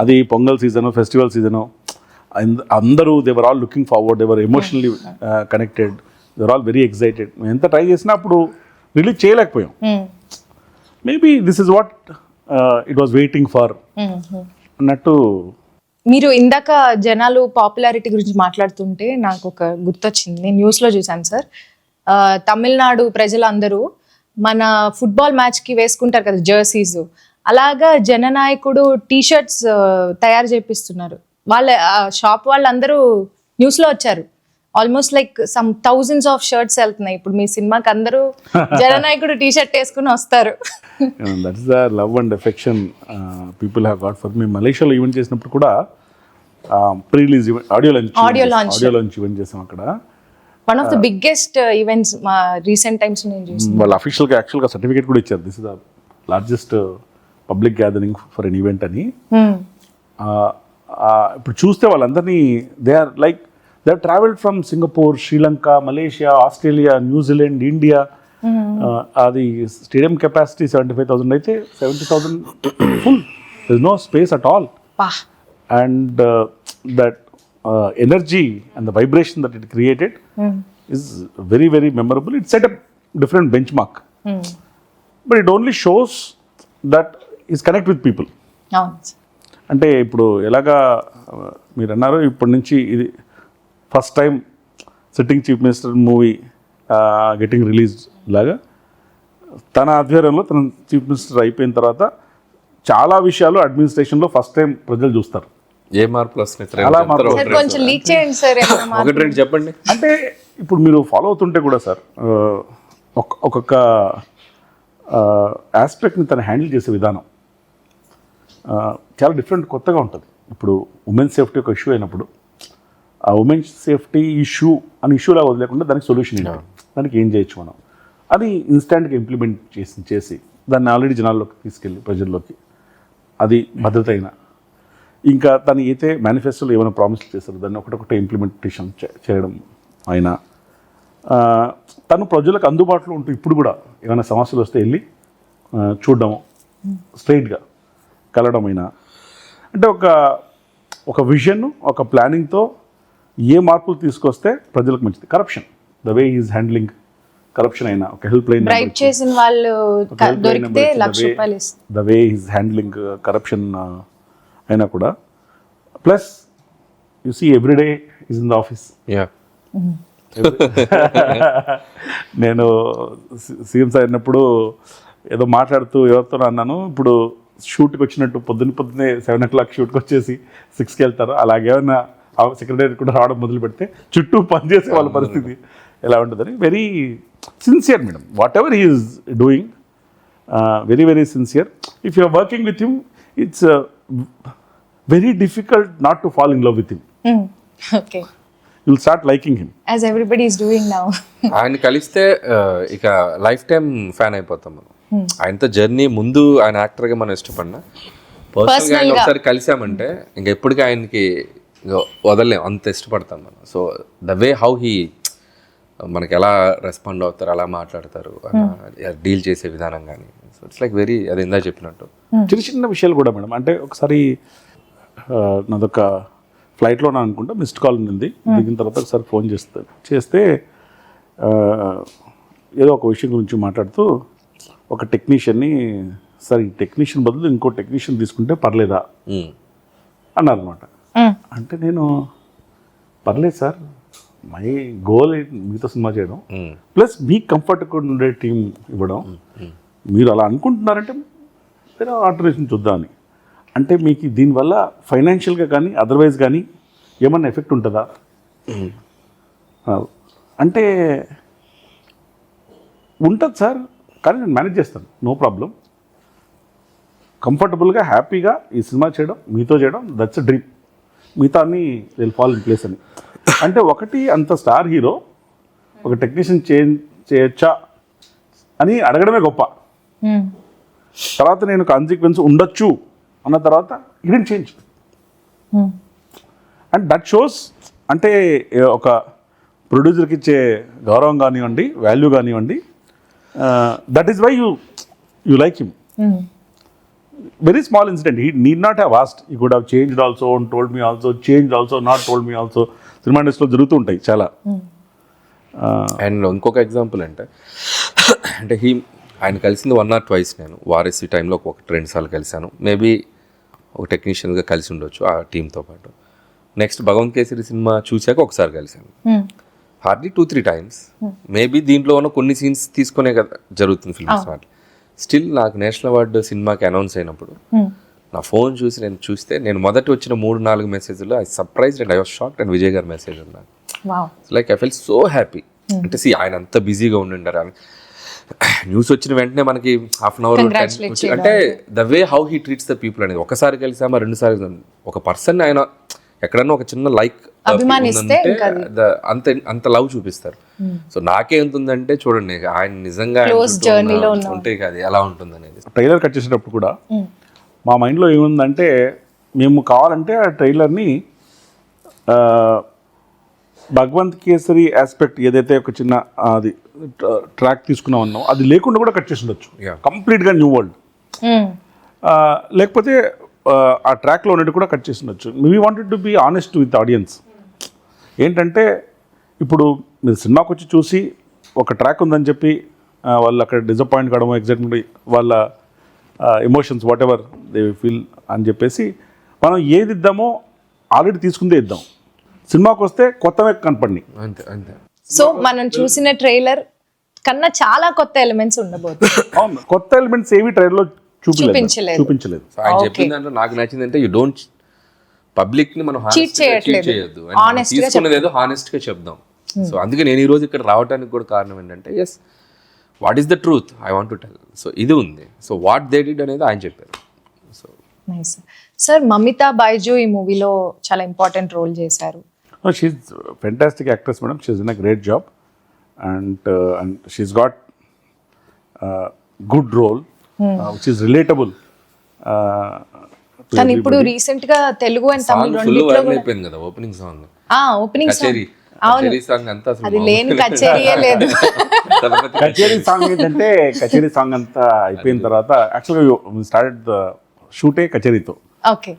అది పొంగల్ సీజను, ఫెస్టివల్ సీజను, అందరూ they are all looking forward, they are emotionally connected, they are all very excited. మేము ఎంత ట్రై చేసినా అప్పుడు రిలీజ్ చేయలేకపోయాం. Maybe this is what it was waiting for అన్నట్టు. మీరు ఇందాక జనాలు పాపులారిటీ గురించి మాట్లాడుతుంటే నాకు ఒక గుర్తొచ్చింది, నేను న్యూస్లో చూసాను సార్. తమిళనాడు ప్రజలందరూ మన ఫుట్బాల్ మ్యాచ్కి వేసుకుంటారు కదా జెర్సీస్, అలాగా జననాయకుడు టీషర్ట్స్ తయారు చేపిస్తున్నారు. వాళ్ళ షాప్ వాళ్ళందరూ న్యూస్లో వచ్చారు. Almost like some thousands of shirts వెళ్తున్నాయి ఇప్పుడు మీ సినిమాకి, అందరూ జననాయకుడు టీషర్ట్ వేసుకుని వస్తారు. That is the love and affection people have got for మీ. మలేషియాలో ఈవెంట్ చేసినప్పుడు కూడా pre release event, audio launch event చేసాం అక్కడ. One of the biggest events మా రీసెంట్ టైమ్స్ నేను చూసాను. వాళ్ళు అఫీషియల్గా యాక్చువల్గా సర్టిఫికేట్ కూడా ఇచ్చారు, this is the largest public gathering for an event అని. ఇప్పుడు చూస్తే వాళ్ళందరినీ they are travelled from Singapore, Sri Lanka, Malaysia, Australia, New Zealand, India. అది స్టేడియం కెపాసిటీ 75,000 అయితే 70,000 full, there is no space at all. And that energy and the vibration that it created is very, very memorable. It set a different benchmark, but it only shows that is connect with people. అంటే ఇప్పుడు ఎలాగా మీరు అన్నారు, ఇప్పటి నుంచి ఇది first time sitting chief minister movie getting release లాగా తన ఆధ్వర్యంలో తన చీఫ్ మినిస్టర్ అయిపోయిన తర్వాత చాలా విషయాలు అడ్మినిస్ట్రేషన్లో ఫస్ట్ టైం ప్రజలు చూస్తారు. ఏ మార్పులు వస్తున్నాయి? చెప్పండి. అంటే ఇప్పుడు మీరు ఫాలో అవుతుంటే కూడా సార్ ఒక్కొక్క ఆస్పెక్ట్ని తను హ్యాండిల్ చేసే విధానం చాలా డిఫరెంట్, కొత్తగా ఉంటుంది. ఇప్పుడు ఉమెన్ సేఫ్టీ ఒక ఇష్యూ అయినప్పుడు ఆ ఉమెన్ సేఫ్టీ ఇష్యూ అని ఇష్యూలా వదిలేకుండా దానికి సొల్యూషన్ ఏంటి, దానికి ఏం చేయొచ్చు మనం, అది ఇన్స్టాంట్గా ఇంప్లిమెంట్ చేసి దాన్ని ఆల్రెడీ జనాల్లోకి తీసుకెళ్ళి ప్రజల్లోకి, అది భద్రత అయినా, ఇంకా తను అయితే మేనిఫెస్టోలో ఏమైనా ప్రామిస్లు చేస్తారు దాన్ని ఒకటొకటి ఇంప్లిమెంటేషన్ చేయడం అయినా, తను ప్రజలకు అందుబాటులో ఉంటూ ఇప్పుడు కూడా ఏమైనా సమస్యలు వస్తే వెళ్ళి చూడడం, స్ట్రైట్గా కలవడమైనా, అంటే ఒక విజన్, ఒక ప్లానింగ్తో ఏ మార్పులు తీసుకొస్తే ప్రజలకు మంచిది. Corruption, the way is handling corruption అయినా, ఒక హెల్ప్ లైన్ బ్రైట్ చేసిన వాళ్ళు దొరికితే ₹1,00,000 the way is handling corruption అయినా కూడా. Plus you see everyday is in the office. నేను సీఎం సార్ అయినప్పుడు ఏదో మాట్లాడుతూ ఎవరితో అన్నాను, ఇప్పుడు షూట్కి వచ్చినట్టు పొద్దున్నే 7 o'clock షూట్కి వచ్చేసి 6కి వెళ్తారు, అలాగేమైనా సెక్రటరీ కూడా రావడం మొదలు పెడితే చుట్టూ పనిచేసే వాళ్ళ పరిస్థితి ఎలా ఉంటుందని. Very sincere madam, whatever he is doing, very very sincere. If you are working with him, it's very difficult not to fall in love with him. Okay, you will start liking him as everybody is doing now. ఆయన కలిస్తే ఇక life time fan అయిపోతాం మనం. ఆయనతో journey ముందు ఆయన యాక్టర్గా మనం ఇష్టపడినా, పర్సనల్గా ఆయన ఒకసారి కలిసామంటే ఇంక ఎప్పటికీ ఆయనకి వదలలేం, అంత ఇష్టపడతాం మనం. So the way how he మనకి ఎలా రెస్పాండ్ అవుతారు, అలా మాట్లాడతారు, డీల్ చేసే విధానం కానీ, సో ఇట్స్ లైక్ వెరీ, అది ఇందా చెప్పినట్టు చిన్న చిన్న విషయాలు కూడా మేడం. అంటే ఒకసారి నాదొక ఫ్లైట్లో నా అనుకుంటా మిస్డ్ కాల్ ఉంది, దిగిన తర్వాత ఒకసారి ఫోన్ చేస్తే ఏదో ఒక విషయం గురించి మాట్లాడుతూ ఒక టెక్నీషియన్ని, సార్ ఈ టెక్నీషియన్ బదులు ఇంకో టెక్నీషియన్ తీసుకుంటే పర్లేదా అన్నారనమాట. అంటే నేను పర్లేదు సార్, మై గోల్ మీతో సినిమా చేయడం, ప్లస్ మీకు కంఫర్ట్గా ఉండే టీం ఇవ్వడం, మీరు అలా అనుకుంటున్నారంటే వేరే ఆల్టర్నేషన్ చూద్దామని. అంటే మీకు దీనివల్ల ఫైనాన్షియల్గా కానీ అదర్వైజ్ కానీ ఏమన్నా ఎఫెక్ట్ ఉంటుందా అంటే, ఉంటుంది సార్, కానీ నేను మేనేజ్ చేస్తాను, నో ప్రాబ్లం, కంఫర్టబుల్గా హ్యాపీగా ఈ సినిమా చేయడం, మీతో చేయడం, దట్స్ అ డ్రీమ్, మిగతా అన్ని విల్ ఫాల్ ఇన్ ప్లేస్ అని. అంటే ఒకటి, అంత స్టార్ హీరో ఒక టెక్నీషియన్ చేయొచ్చా అని అడగడమే గొప్ప. తర్వాత నేను కాన్సిక్వెన్స్ ఉండొచ్చు అన్న తర్వాత ఇడెంట్ చేంజ్. అండ్ దట్ షోస్, అంటే ఒక ప్రొడ్యూసర్కి ఇచ్చే గౌరవం కానివ్వండి, వాల్యూ కానివ్వండి, that is why you like him. Very small incident. He need not have asked. He could have changed also and told me also, changed also, not told me also. Cinema ఇండస్ట్రీలో జరుగుతూ ఉంటాయి చాలా. And ఇంకొక example అంటే ఆయన కలిసింది 1 or 2 నేను వారసి టైంలో 1-2 సార్లు కలిశాను. మేబీ ఒక టెక్నీషియన్గా కలిసి ఉండొచ్చు ఆ టీంతో పాటు. నెక్స్ట్ భగవంత్ కేసరి సినిమా చూశాక ఒకసారి కలిశాను, హార్డ్లీ 2-3 times. మేబీ దీంట్లో ఉన్న కొన్ని సీన్స్ తీసుకునే కదా జరుగుతుంది ఫిల్మ్స్ వాళ్ళు. స్టిల్ నాకు నేషనల్ అవార్డు సినిమాకి అనౌన్స్ అయినప్పుడు నా ఫోన్ చూస్తే నేను మొదటి వచ్చిన 3-4 మెసేజ్లో I surprised and I was shocked and Vijay గారి మెసేజ్ ఉన్నాను. Like I fell so happy. అంటే ఆయన అంత బిజీగా ఉండిండారు, న్యూస్ వచ్చిన వెంటనే మనకి ½ an hour అంటే the way how he treats the people అనేది. ఒకసారి కలిసామా 2 సార్లు ఒక పర్సన్ ఆయన ఎక్కడన్నా ఒక చిన్న లైక్ అంత లవ్ చూపిస్తారు. సో నాకేంటుందంటే చూడండి, ఆయన నిజంగా ఉంటే అది ఎలా ఉంటుంది అనేది. ట్రైలర్ కట్ చేసేటప్పుడు కూడా మా మైండ్లో ఏముందంటే, మేము కావాలంటే ఆ ట్రైలర్ని భగవంత్ కేసరి ఆస్పెక్ట్ ఏదైతే ఒక చిన్న అది ట్రాక్ తీసుకున్నామన్నాం, అది లేకుండా కూడా కట్ చేసి ఉండొచ్చు, కంప్లీట్గా న్యూ వరల్డ్. లేకపోతే ఆ ట్రాక్లో ఉన్నట్టు కూడా కట్ చేసి ఉండొచ్చు. We wanted to be honest with audience. ఏంటంటే ఇప్పుడు మీరు సినిమాకి వచ్చి చూసి ఒక ట్రాక్ ఉందని చెప్పి వాళ్ళు అక్కడ డిసప్పాయింట్ కావడము, ఎగ్జాక్ట్లీ వాళ్ళ emotions what ever they feel అని చెప్పేసి మనం ఏది ఇద్దామో ఆల్రెడీ తీసుకుందే ఇద్దాం. సినిమాకి వస్తే కొత్తవే కనపడినాయి అంతే అంతే. సో మనం చూసిన ట్రైలర్ కన్నా చాలా కొత్త ఎలిమెంట్స్ ఉండబోతుంది. అవును, కొత్త ఎలిమెంట్స్ ఏవి ట్రైలర్లో చూపించలేదు. ఆయన చెప్పిన దాంట్లో నాకు నచ్చిందంటే, యూ డోంట్ పబ్లిక్ ని మనం చేయొద్దు, తీసుకున్నది ఏదో హానెస్ట్ గా చెప్దాం. సో అందుకే నేను ఈ రోజు ఇక్కడ రావడానికి కూడా కారణం ఏంటంటే, yes what is the truth I want to tell. So ఇది ఉంది. సో వాట్ దే డిడ్ అనేది ఆయన చెప్పారు. So nice sir. Mamitha Baiju ఈ మూవీలో చాలా ఇంపార్టెంట్ రోల్ చేశారు. She's fantastic actress madam. She's done a great job and she's got good role which is relatable. కానీ ఇప్పుడు రీసెంట్ గా తెలుగు అండ్ తమిళ రెండిట్లో అయిపోయింది కదా ఓపెనింగ్ సాంగ్. ఓపెనింగ్ సాంగ్ కచేరీ సాంగ్ అంతా అసలు అది లేని కచేరీయే లేదు. తలపతి కచేరీ సాంగ్ ఏంటంటే కచేరీ సాంగ్ అంతా అయిపోయిన తర్వాత యాక్చువల్గా స్టార్టెడ్ ద షూటే కచేరీతో. ఓకే.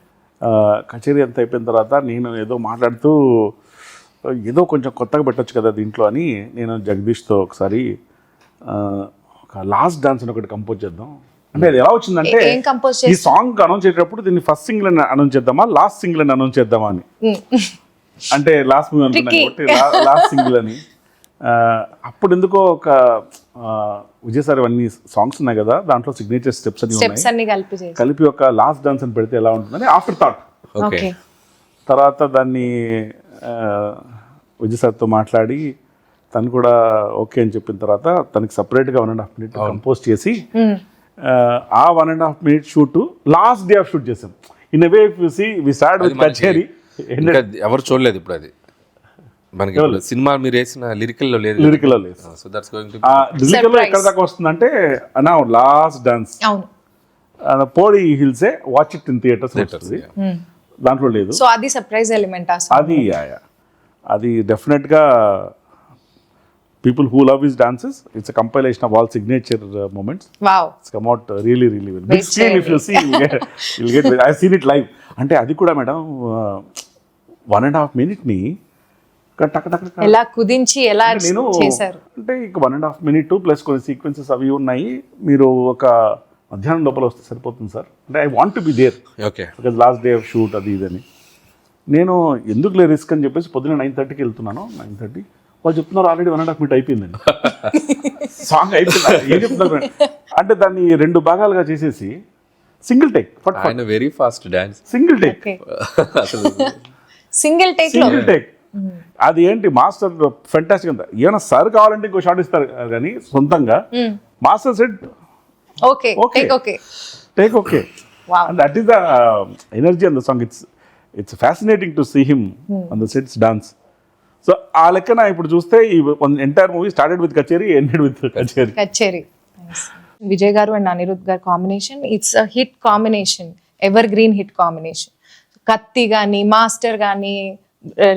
కచేరీ అంతా అయిపోయిన తర్వాత నేను ఏదో మాట్లాడుతూ ఏదో కొంచెం కొత్తగా పెట్టొచ్చు కదా దీంట్లో అని నేను జగదీష్తో ఒకసారి ఒక లాస్ట్ డాన్స్ అని ఒకటి కంపోజ్ చేద్దాం అంటే అది ఎలా వచ్చిందంటే ఏం కంపోజ్ ఈ సాంగ్ అనౌన్స్ చేసేటప్పుడు దీన్ని ఫస్ట్ సింగిల్ అని అనౌన్స్ చేద్దామా లాస్ట్ సింగిల్ అని అనౌన్స్ చేద్దామా అని అంటే లాస్ట్ మూవీ అనుకున్నాను కాబట్టి లాస్ట్ సింగిల్ అని అప్పుడు ఎందుకో ఒక విజయ్ సార్ అన్ని సాంగ్స్ ఉన్నాయి కదా దాంట్లో సిగ్నేచర్ స్టెప్స్ అన్ని స్టెప్స్ ఉన్నాయి అన్ని కలిపి చేసి. కలిపి ఒక లాస్ట్ డాన్స్ అని పెడితే ఎలా ఉంటుందని ఆఫ్టర్ థాట్. ఓకే. ఓకే. తర్వాత దాన్ని విజయ్ సార్తో మాట్లాడి తను కూడా ఓకే అని చెప్పిన తర్వాత తనకి సపరేట్గా 1.5 minute కంపోజ్ చేసి ఆ 1.5 minute shoot last day of shoot చేసాం. In way we start with Kacheri. ఇంకా ఎవరు చూడలేదు ఇప్పుడు అది మనకి ఇప్పుడు సినిమా మీరు వేసిన లిరికల్లో లేదు. లిరికల్లో లేదు. సో దట్స్ గోయింగ్ టు లిరికల్లో ఎక్కడ దాకా వస్తుందంటే నా లాస్ట్ డాన్స్ అవును. పోడి హిల్సే వాచ్ ఇట్ ఇన్ థియేటర్స్ దాంట్లో లేదు. సో అది సర్ప్రైజ్ ఎలిమెంట్. అది డెఫినెట్గా people who love his dances, it's a compilation of all signature moments. Wow. It's come out really well. Big screen if you see, you'll get I've seen it live. అంటే అది కూడా madam 1.5 minute ని టక్ టక్ ఎలా కుదించి ఎలా నేను చేశారు అంటే ఇక 1.5 minute ప్లస్ కొన్ని సీక్వెన్సెస్ అవి ఉన్నాయి. మీరు ఒక మధ్యాహ్నం లోపల వస్తే సరిపోతుంది సార్ అంటే I want to be there. Okay. Because last day of shoot అది ఇదని నేను ఎందుకులే రిస్క్ అని చెప్పేసి పొద్దున్న 9:30కి వెళ్తున్నాను. 9:30 వాళ్ళు చెప్తున్నారు ఆల్రెడీ 1.5 minute అయిపోయిందండి సాంగ్ అయిపోయింది. ఏం చెప్తున్నారు అంటే దాన్ని 2 భాగాలుగా చేసేసి సింగిల్ టేక్ ఆయన very fast dance single take అసలు సింగిల్ టేక్ లో. సింగిల్ టేక్ అది ఏంటి మాస్టర్ ఫెంటాస్టిక్ అంతా. ఏమైనా సార్ కావాలంటే ఇంకో షాట్ ఇస్తారు కానీ సొంతంగా master set okay take okay take okay. And that is the energy on the song. It's fascinating to see him on the sets dance. So ఆ లెక్కన ఇప్పుడు చూస్తే ఈ entire movie started with kacheri ended with kacheri. Vijay garu and Anirudh garu combination it's a hit combination, ever green hit combination. Kaththi కానీ Master కానీ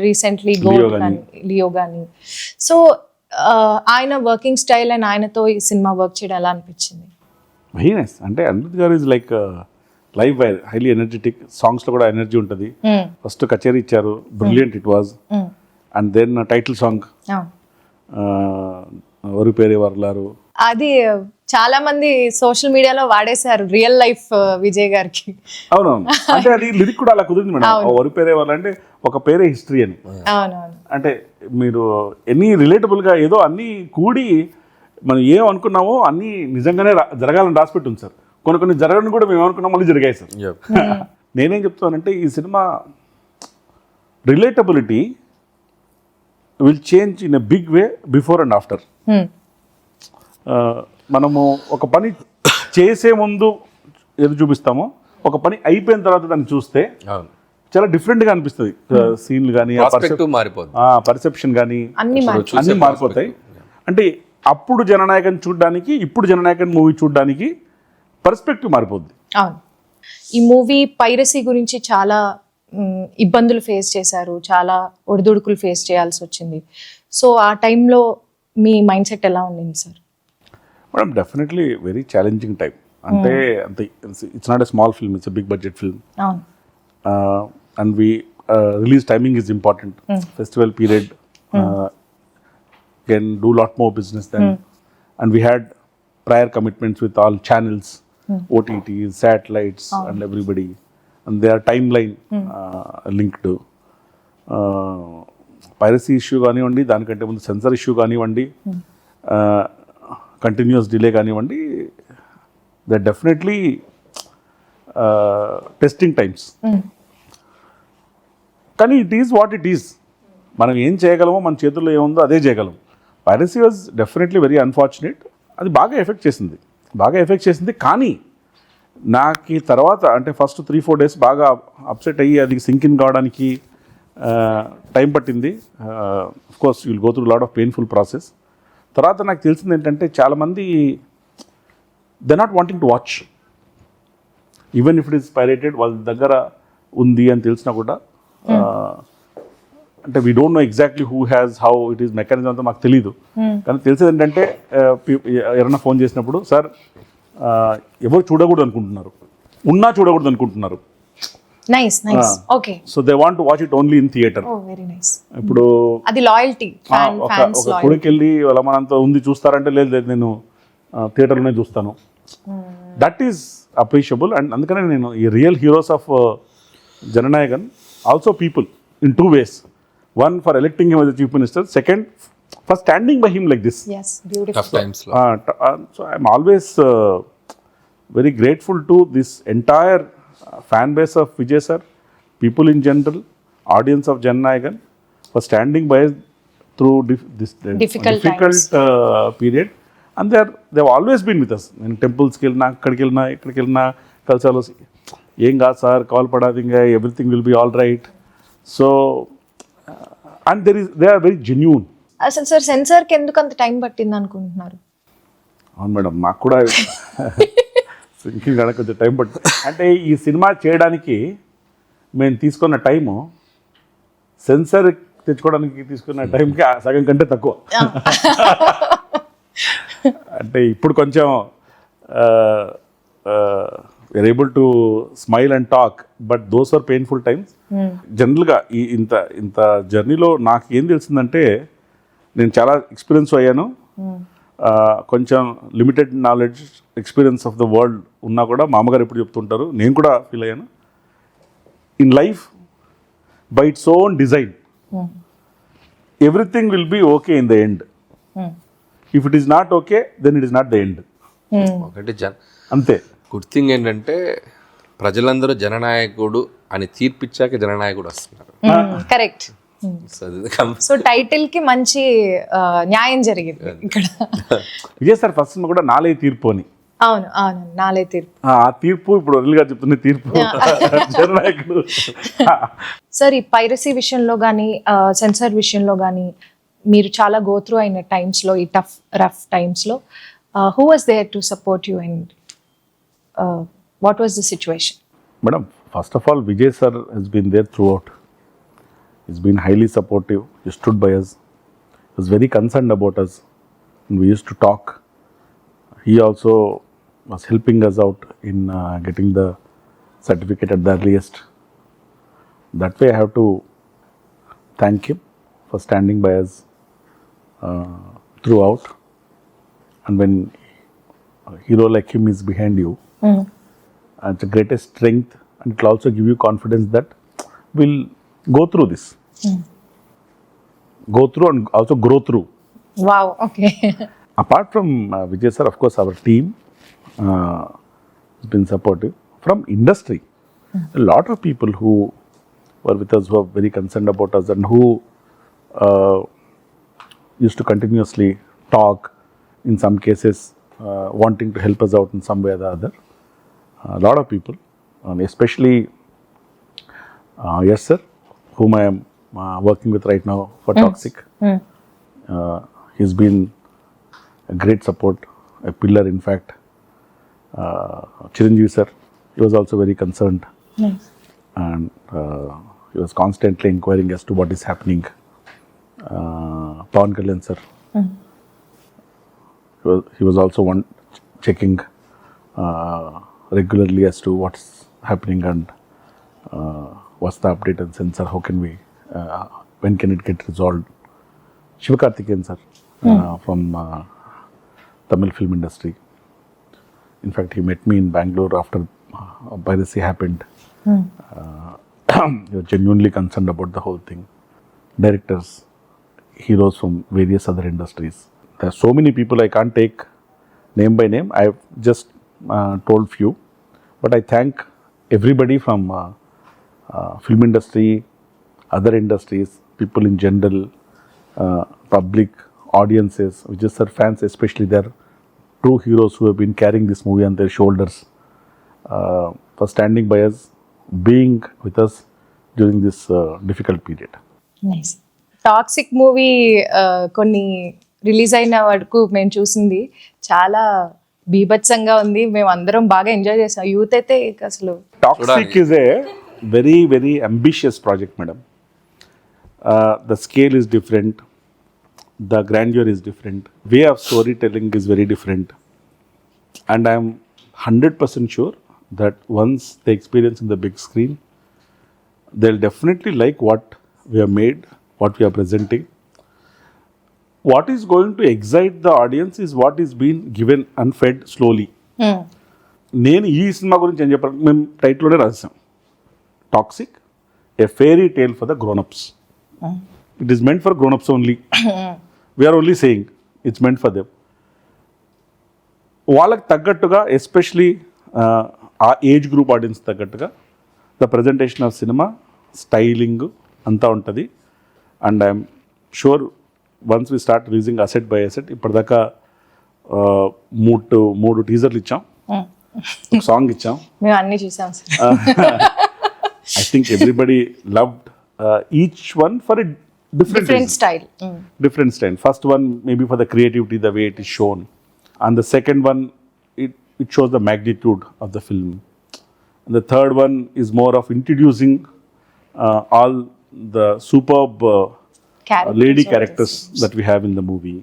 recently Gold కానీ Leo కానీ. So ఆయన వర్కింగ్ స్టైల్ అండ్ ఆయనతో ఈ సినిమా వర్క్ చేయడం ఎలా అనిపించింది? Very nice. అంటే Anirudh garu is like live wire, highly energetic. సాంగ్స్లో కూడా ఎనర్జీ ఉంటుంది. ఫస్ట్ కచేరీ ఇచ్చారు, brilliant it was. And then title song వరు పేరే వర్లారు, అది చాలా మంది సోషల్ మీడియాలో వాడేశారు రియల్ లైఫ్ విజయ్ గారికి. అవునవును. అంటే అది లిరిక్ కూడా అలా కుదిరింది మేడం. వరు పేరే వాళ్ళు అంటే ఒక పేరే హిస్టరీ అని. అవునవును. అంటే మీరు ఎన్ని రిలేటబుల్గా ఏదో అన్నీ కూడి మనం ఏం అనుకున్నామో అన్నీ నిజంగానే జరగాలని రాసిపెట్టి ఉంది సార్. కొన్ని జరగని కూడా మేము ఏమనుకున్నాం మళ్ళీ జరిగాయి సార్. నేనేం చెప్తానంటే ఈ సినిమా relatability will change in a big way before and after. మనము ఒక పని చేసే ముందు ఏది చూపిస్తామో ఒక పని అయిపోయిన తర్వాత దాన్ని చూస్తే చాలా డిఫరెంట్గా అనిపిస్తుంది. సీన్లు కానీ పర్సెప్షన్ కానీ అన్నీ మారిపోతాయి. అంటే అప్పుడు జననాయకన్ చూడడానికి ఇప్పుడు జననాయకన్ మూవీ చూడడానికి పర్స్పెక్టివ్ మారిపోద్ది. అవును. ఈ మూవీ పైరసీ గురించి చాలా ఇబ్బందులు ఫేస్ చేశారు, చాలా ఒడిదుడుకులు ఫేస్ చేయాల్సి వచ్చింది. సో ఆ టైంలో మీ మైండ్ సెట్ ఎలా ఉండింది sir? Madam definitely very challenging time. అంటే అంత it's not a small film, it's a big budget film. And release timing is important. Festival period can do lot more business then. And we had prior commitments with all channels, OTTs, satellites, and everybody, and their timeline linked. Piracy issue కానివ్వండి, దానికంటే ముందు sensor issue కానివ్వండి, continuous delay కానివ్వండి, they definitely testing times. కానీ it is what it is. మనం ఏం చేయగలమో మన చేతుల్లో ఏముందో అదే చేయగలం. Piracy was definitely very unfortunate. అది బాగా ఎఫెక్ట్ చేసింది. కానీ నాకు ఈ తర్వాత అంటే ఫస్ట్ 3-4 days బాగా అప్సెట్ అయ్యి అది సింక్ ఇన్ కావడానికి టైం పట్టింది. Course you'll go through lot of painful process. తర్వాత నాకు తెలిసింది ఏంటంటే చాలామంది they not wanting to watch, even if it is pirated. వాళ్ళ దగ్గర ఉంది అని తెలిసినా కూడా అంటే we don't know exactly who has how it is mechanism అంతా మాకు తెలియదు. కానీ తెలిసేది ఏంటంటే ఎవరైనా ఫోన్ చేసినప్పుడు సార్ ఎవరు చూడకూడదు అనుకుంటున్నారు, ఉన్నా చూడకూడదు అనుకుంటున్నారు. Nice okay. So they want to watch it only in theatre. Oh very nice. ఇప్పుడు అది లాయల్టీ, ఫ్యాన్స్ ఒక కొడుకు వెళ్ళి వాళ్ళ మనంతా ఉంది చూస్తారంటే లేదు లేదు నేను థియేటర్లోనే చూస్తాను. That is appreciable. అండ్ అందుకనే నేను ఈ real heroes of Jana Nayagan also people in 2 ways. One, for electing him as the chief minister. Second, for standing by him like this. yes beautiful. Tough times లో So I'm always very grateful to this entire fan base of Vijay sir, people in general, audience of Jannayagan, for standing by us through this Difficult period. And they've always been with us. In temples ki velna, ikkadiki velna kalsalu em gaadu sir, call padadinga, everything will be all right. So and they are very genuine. అసలు sir సెన్సార్కి ఎందుకు అంత time పట్టింది అనుకుంటున్నారు? అవును madam, మాకు కూడా sinking కానీ కొంచెం టైం పడుతుంది. అంటే ఈ సినిమా చేయడానికి మేము తీసుకున్న టైము సెన్సర్ తెచ్చుకోవడానికి తీసుకున్న టైంకి సగం కంటే తక్కువ. అంటే ఇప్పుడు కొంచెం we're able to smile and talk, but those are painful times. జనరల్గా ఈ ఇంత జర్నీలో నాకు ఏం తెలిసిందంటే నేను చాలా ఎక్స్పీరియన్స్ అయ్యాను. కొంచెం limited knowledge experience of the world ఉన్నా కూడా మా అమ్మగారు ఎప్పుడు చెప్తుంటారు, నేను కూడా ఫీల్ అయ్యాను. In life by its own design everything will be okay in the end. If it is not okay then it is not the end. ఒకటి అంతే. గుడ్ థింగ్ ఏంటంటే ప్రజలందరూ జననాయకుడు అని తీర్పిచ్చాక జననాయకుడు వస్తున్నారు. కరెక్ట్. సో టైటిల్ కి మంచి న్యాయం జరిగింది ఇక్కడ. విజయ్ సార్ ఫస్ట్ కూడా నాలే తీర్పు అని. అవును అవును, నాలే తీర్పు. ఆ తీర్పు ఇప్పుడు వదిలిగా చెప్తున్న తీర్పు జననాయకుడు. సార్ ఈ పైరసీ విషయంలో కానీ సెన్సార్ విషయంలో కానీ మీరు చాలా గో త్రూ అయిన టైమ్స్లో, ఈ రఫ్ టైమ్స్లో who was there to support you and what was the situation? Madam, first of all, Vijay sir has been there throughout. He's been highly supportive. He stood by us. He was very concerned about us. And we used to talk. He also was helping us out in getting the certificate at the earliest. That way I have to thank him for standing by us throughout. And when a hero like him is behind you, it's the greatest strength, and it will also give you confidence that we'll go through this. Go through and also grow through. Wow, okay. Apart from Vijay sir, of course, our team has been supportive. From industry, a lot of people who were with us, who are very concerned about us, and who used to continuously talk, in some cases wanting to help us out in some way or the other. A lot of people, especially yes sir, whom I am working with right now for Toxic. He's been a great support, a pillar in fact. Chiranjeevi sir, he was also very concerned. Nice. And he was constantly inquiring as to what is happening. Pawan Kalyan sir, he was also one checking regularly as to what's happening and what's the update and sensor, how can we, when can it get resolved. Shivakarthikeyan sir, from Tamil film industry. In fact, he met me in Bangalore after piracy happened. He was genuinely concerned about the whole thing. Directors, heroes from various other industries. There are so many people I can't take name by name. I've just told few, but I thank everybody from film industry, other industries, people in general, public, audiences, Vijay sir fans especially. They're true heroes who have been carrying this movie on their shoulders, for standing by us, being with us during this difficult period. Nice. Toxic movie కొన్ని release అయిన వరకు మేము చూసింది చాలా బీభత్సంగా ఉంది. మేము అందరం బాగా ఎంజాయ్ చేసాం. యూత్ అయితే అసలు Toxic is a very, very ambitious project, madam. The scale is different, the grandeur is different, way of storytelling is very different, and I am 100% sure that once they experience in the big screen, they'll definitely like what we have made, what we are presenting. What is going to excite the audience is what is being given and fed slowly. నేను ఈ cinema గురించి ఏం చెప్పాను, మేము టైటిల్లోనే రాసాం, Toxic, a fairy tale for the grown ups. It is meant for grown ups only. We are only saying it's meant for them. వాళ్ళకి తగ్గట్టుగా, ఎస్పెషలీ ఆ ఏజ్ గ్రూప్ ఆడియన్స్ తగ్గట్టుగా ద ప్రజెంటేషన్ ఆఫ్ సినిమా, స్టైలింగ్ అంతా ఉంటుంది. And I'm sure once we start releasing asset by asset, ఇప్పటిదాకా మూడు టీజర్లు ఇచ్చాం, ఒక సాంగ్ ఇచ్చాం. మేము అన్ని చూసాం sir. I think everybody loved each one for a different reason. Style. Different style. First one maybe for the creativity, the way it is shown, and the second one it shows the magnitude of the film, and the third one is more of introducing all the superb lady characters that we have in the movie,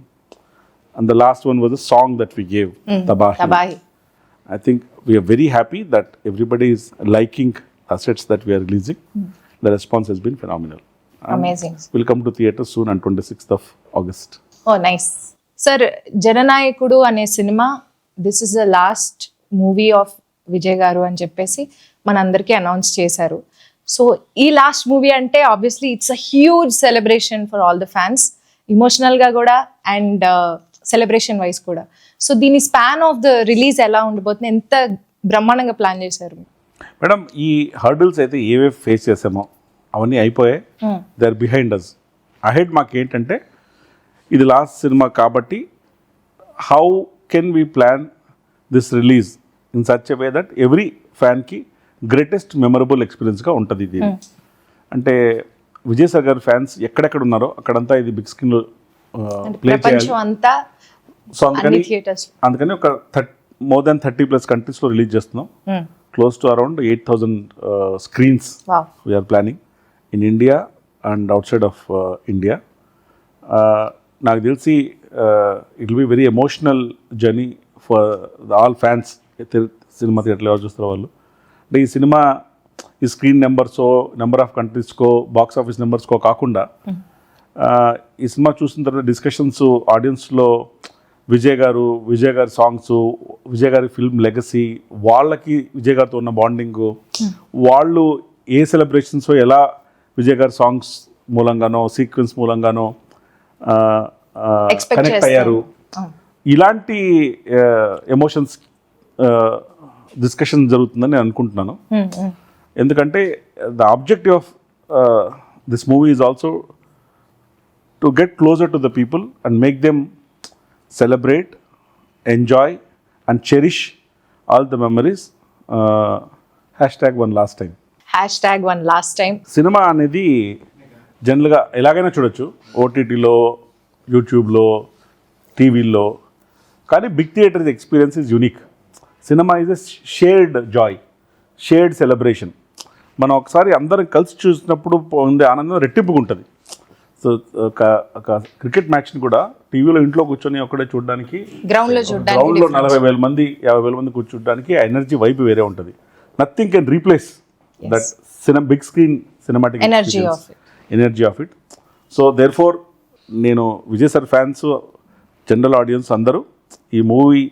and the last one was a song that we gave, Tabahi. I think we are very happy that everybody is liking assets that we are releasing. The response has been phenomenal. Amazing. We'll come to theaters soon on 26th of August. Oh nice sir. Jananayakudu అనే సినిమా, this is the last movie of Vijay garu అని చెప్పేసి మనందరికీ announce చేశారు. So ఈ last movie అంటే obviously it's a huge celebration for all the fans, ఇమోషనల్గా కూడా అండ్ సెలబ్రేషన్ వైజ్ కూడా. సో దీని స్పాన్ ఆఫ్ ద రిలీజ్ ఎలా ఉండబోతుంది, ఎంత బ్రహ్మాండంగా ప్లాన్ చేశారు మేడం? ఈ హర్డిల్స్ అయితే ఏవే ఫేస్ చేసామో అవన్నీ అయిపోయాయి, they are behind us. Ahead మాకు ఏంటంటే ఇది లాస్ట్ సినిమా కాబట్టి how can we plan this release in such a way that every ఫ్యాన్కి గ్రేటెస్ట్ మెమరబుల్ ఎక్స్పీరియన్స్గా ఉంటుంది ఇది. అంటే విజయ్ సార్ గారి ఫ్యాన్స్ ఎక్కడెక్కడ ఉన్నారో అక్కడంతా ఇది బిగ్ స్క్రీన్లో ప్లే చేయాలి. అంతా సో అందుకని ఒక మోర్ దాన్ 30+ కంట్రీస్లో రిలీజ్ చేస్తున్నాం. Close to around 8,000 screens. Wow. We are planning in India and outside of India. నాకు తెలిసి it will be very emotional journey for all fans. Cinema థియేటర్లో ఎవరు చూస్తారో వాళ్ళు. అంటే ఈ సినిమా ఈ స్క్రీన్ నెంబర్స్కో, నెంబర్ ఆఫ్ కంట్రీస్కో, బాక్స్ ఆఫీస్ నెంబర్స్కో కాకుండా ఈ సినిమా చూసిన తర్వాత డిస్కషన్స్ ఆడియన్స్లో విజయ్ గారి సాంగ్స్, విజయ్ గారి ఫిల్మ్ లెగసీ, వాళ్ళకి విజయ్ గారితో ఉన్న బాండింగ్, వాళ్ళు ఏ సెలబ్రేషన్స్ ఎలా విజయ్ గారి సాంగ్స్ మూలంగానో, సీక్వెన్స్ మూలంగానో కనెక్ట్ అయ్యారు, ఇలాంటి ఎమోషన్స్ డిస్కషన్ జరుగుతుందని నేను అనుకుంటున్నాను. ఎందుకంటే the objective of this movie is also to get closer to the people and make them celebrate, enjoy and cherish all the memories. #1 last time. #1 last time. సినిమా అనేది జనరల్గా ఎలాగైనా చూడొచ్చు, ఓటీటీలో, యూట్యూబ్లో, టీవీల్లో, కానీ big theatre experience is unique. Cinema is a shared joy, shared celebration. మనం ఒకసారి అందరం కలిసి చూసినప్పుడు ఉండే ఆనందం రెట్టింపుగా ఉంటుంది. సో ఒక క్రికెట్ మ్యాచ్ని కూడా టీవీలో ఇంట్లో కూర్చొని ఒకటే చూడడానికి, గ్రౌండ్లో 40,000 మంది 50,000 మంది కూర్చోడానికి ఆ ఎనర్జీ వైపు వేరే ఉంటుంది. Nothing can replace that big screen cinematic energy of it. So therefore నేను Vijay sir fans, general audience అందరూ ఈ మూవీ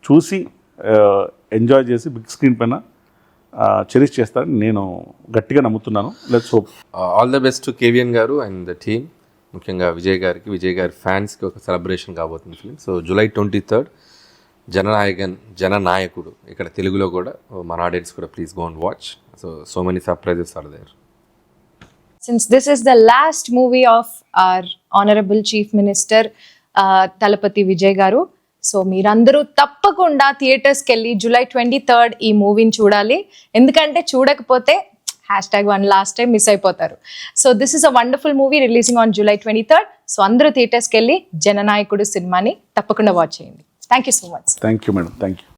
చూసి ఎంజాయ్ చేసి బిగ్ స్క్రీన్ పైన చెరిష్ చేస్తారని నేను గట్టిగా నమ్ముతున్నాను. Let's hope. All the best KVN గారు అండ్ ద టీమ్, ముఖ్యంగా విజయ్ గారి ఫ్యాన్స్కి ఒక సెలబ్రేషన్ కాబోతుంది ఫిలిం. సో July 23rd జననాయకుడు, ఇక్కడ తెలుగులో కూడా మన ఆడియన్స్ కూడా please go and watch. So many surprises are there. Since this is the last movie of our Honorable Chief Minister Talapati Vijay Garu, so మీరందరూ తప్పకుండా థియేటర్స్కి వెళ్ళి July 23rd ఈ మూవీని చూడాలి. ఎందుకంటే చూడకపోతే #1 last time మిస్ అయిపోతారు. So this is a wonderful movie releasing on July 23rd. So అందరూ థియేటర్స్కి వెళ్ళి జననాయకుడు సినిమాని తప్పకుండా వాచ్ చేయండి. Thank you so much. Thank you madam. Thank you.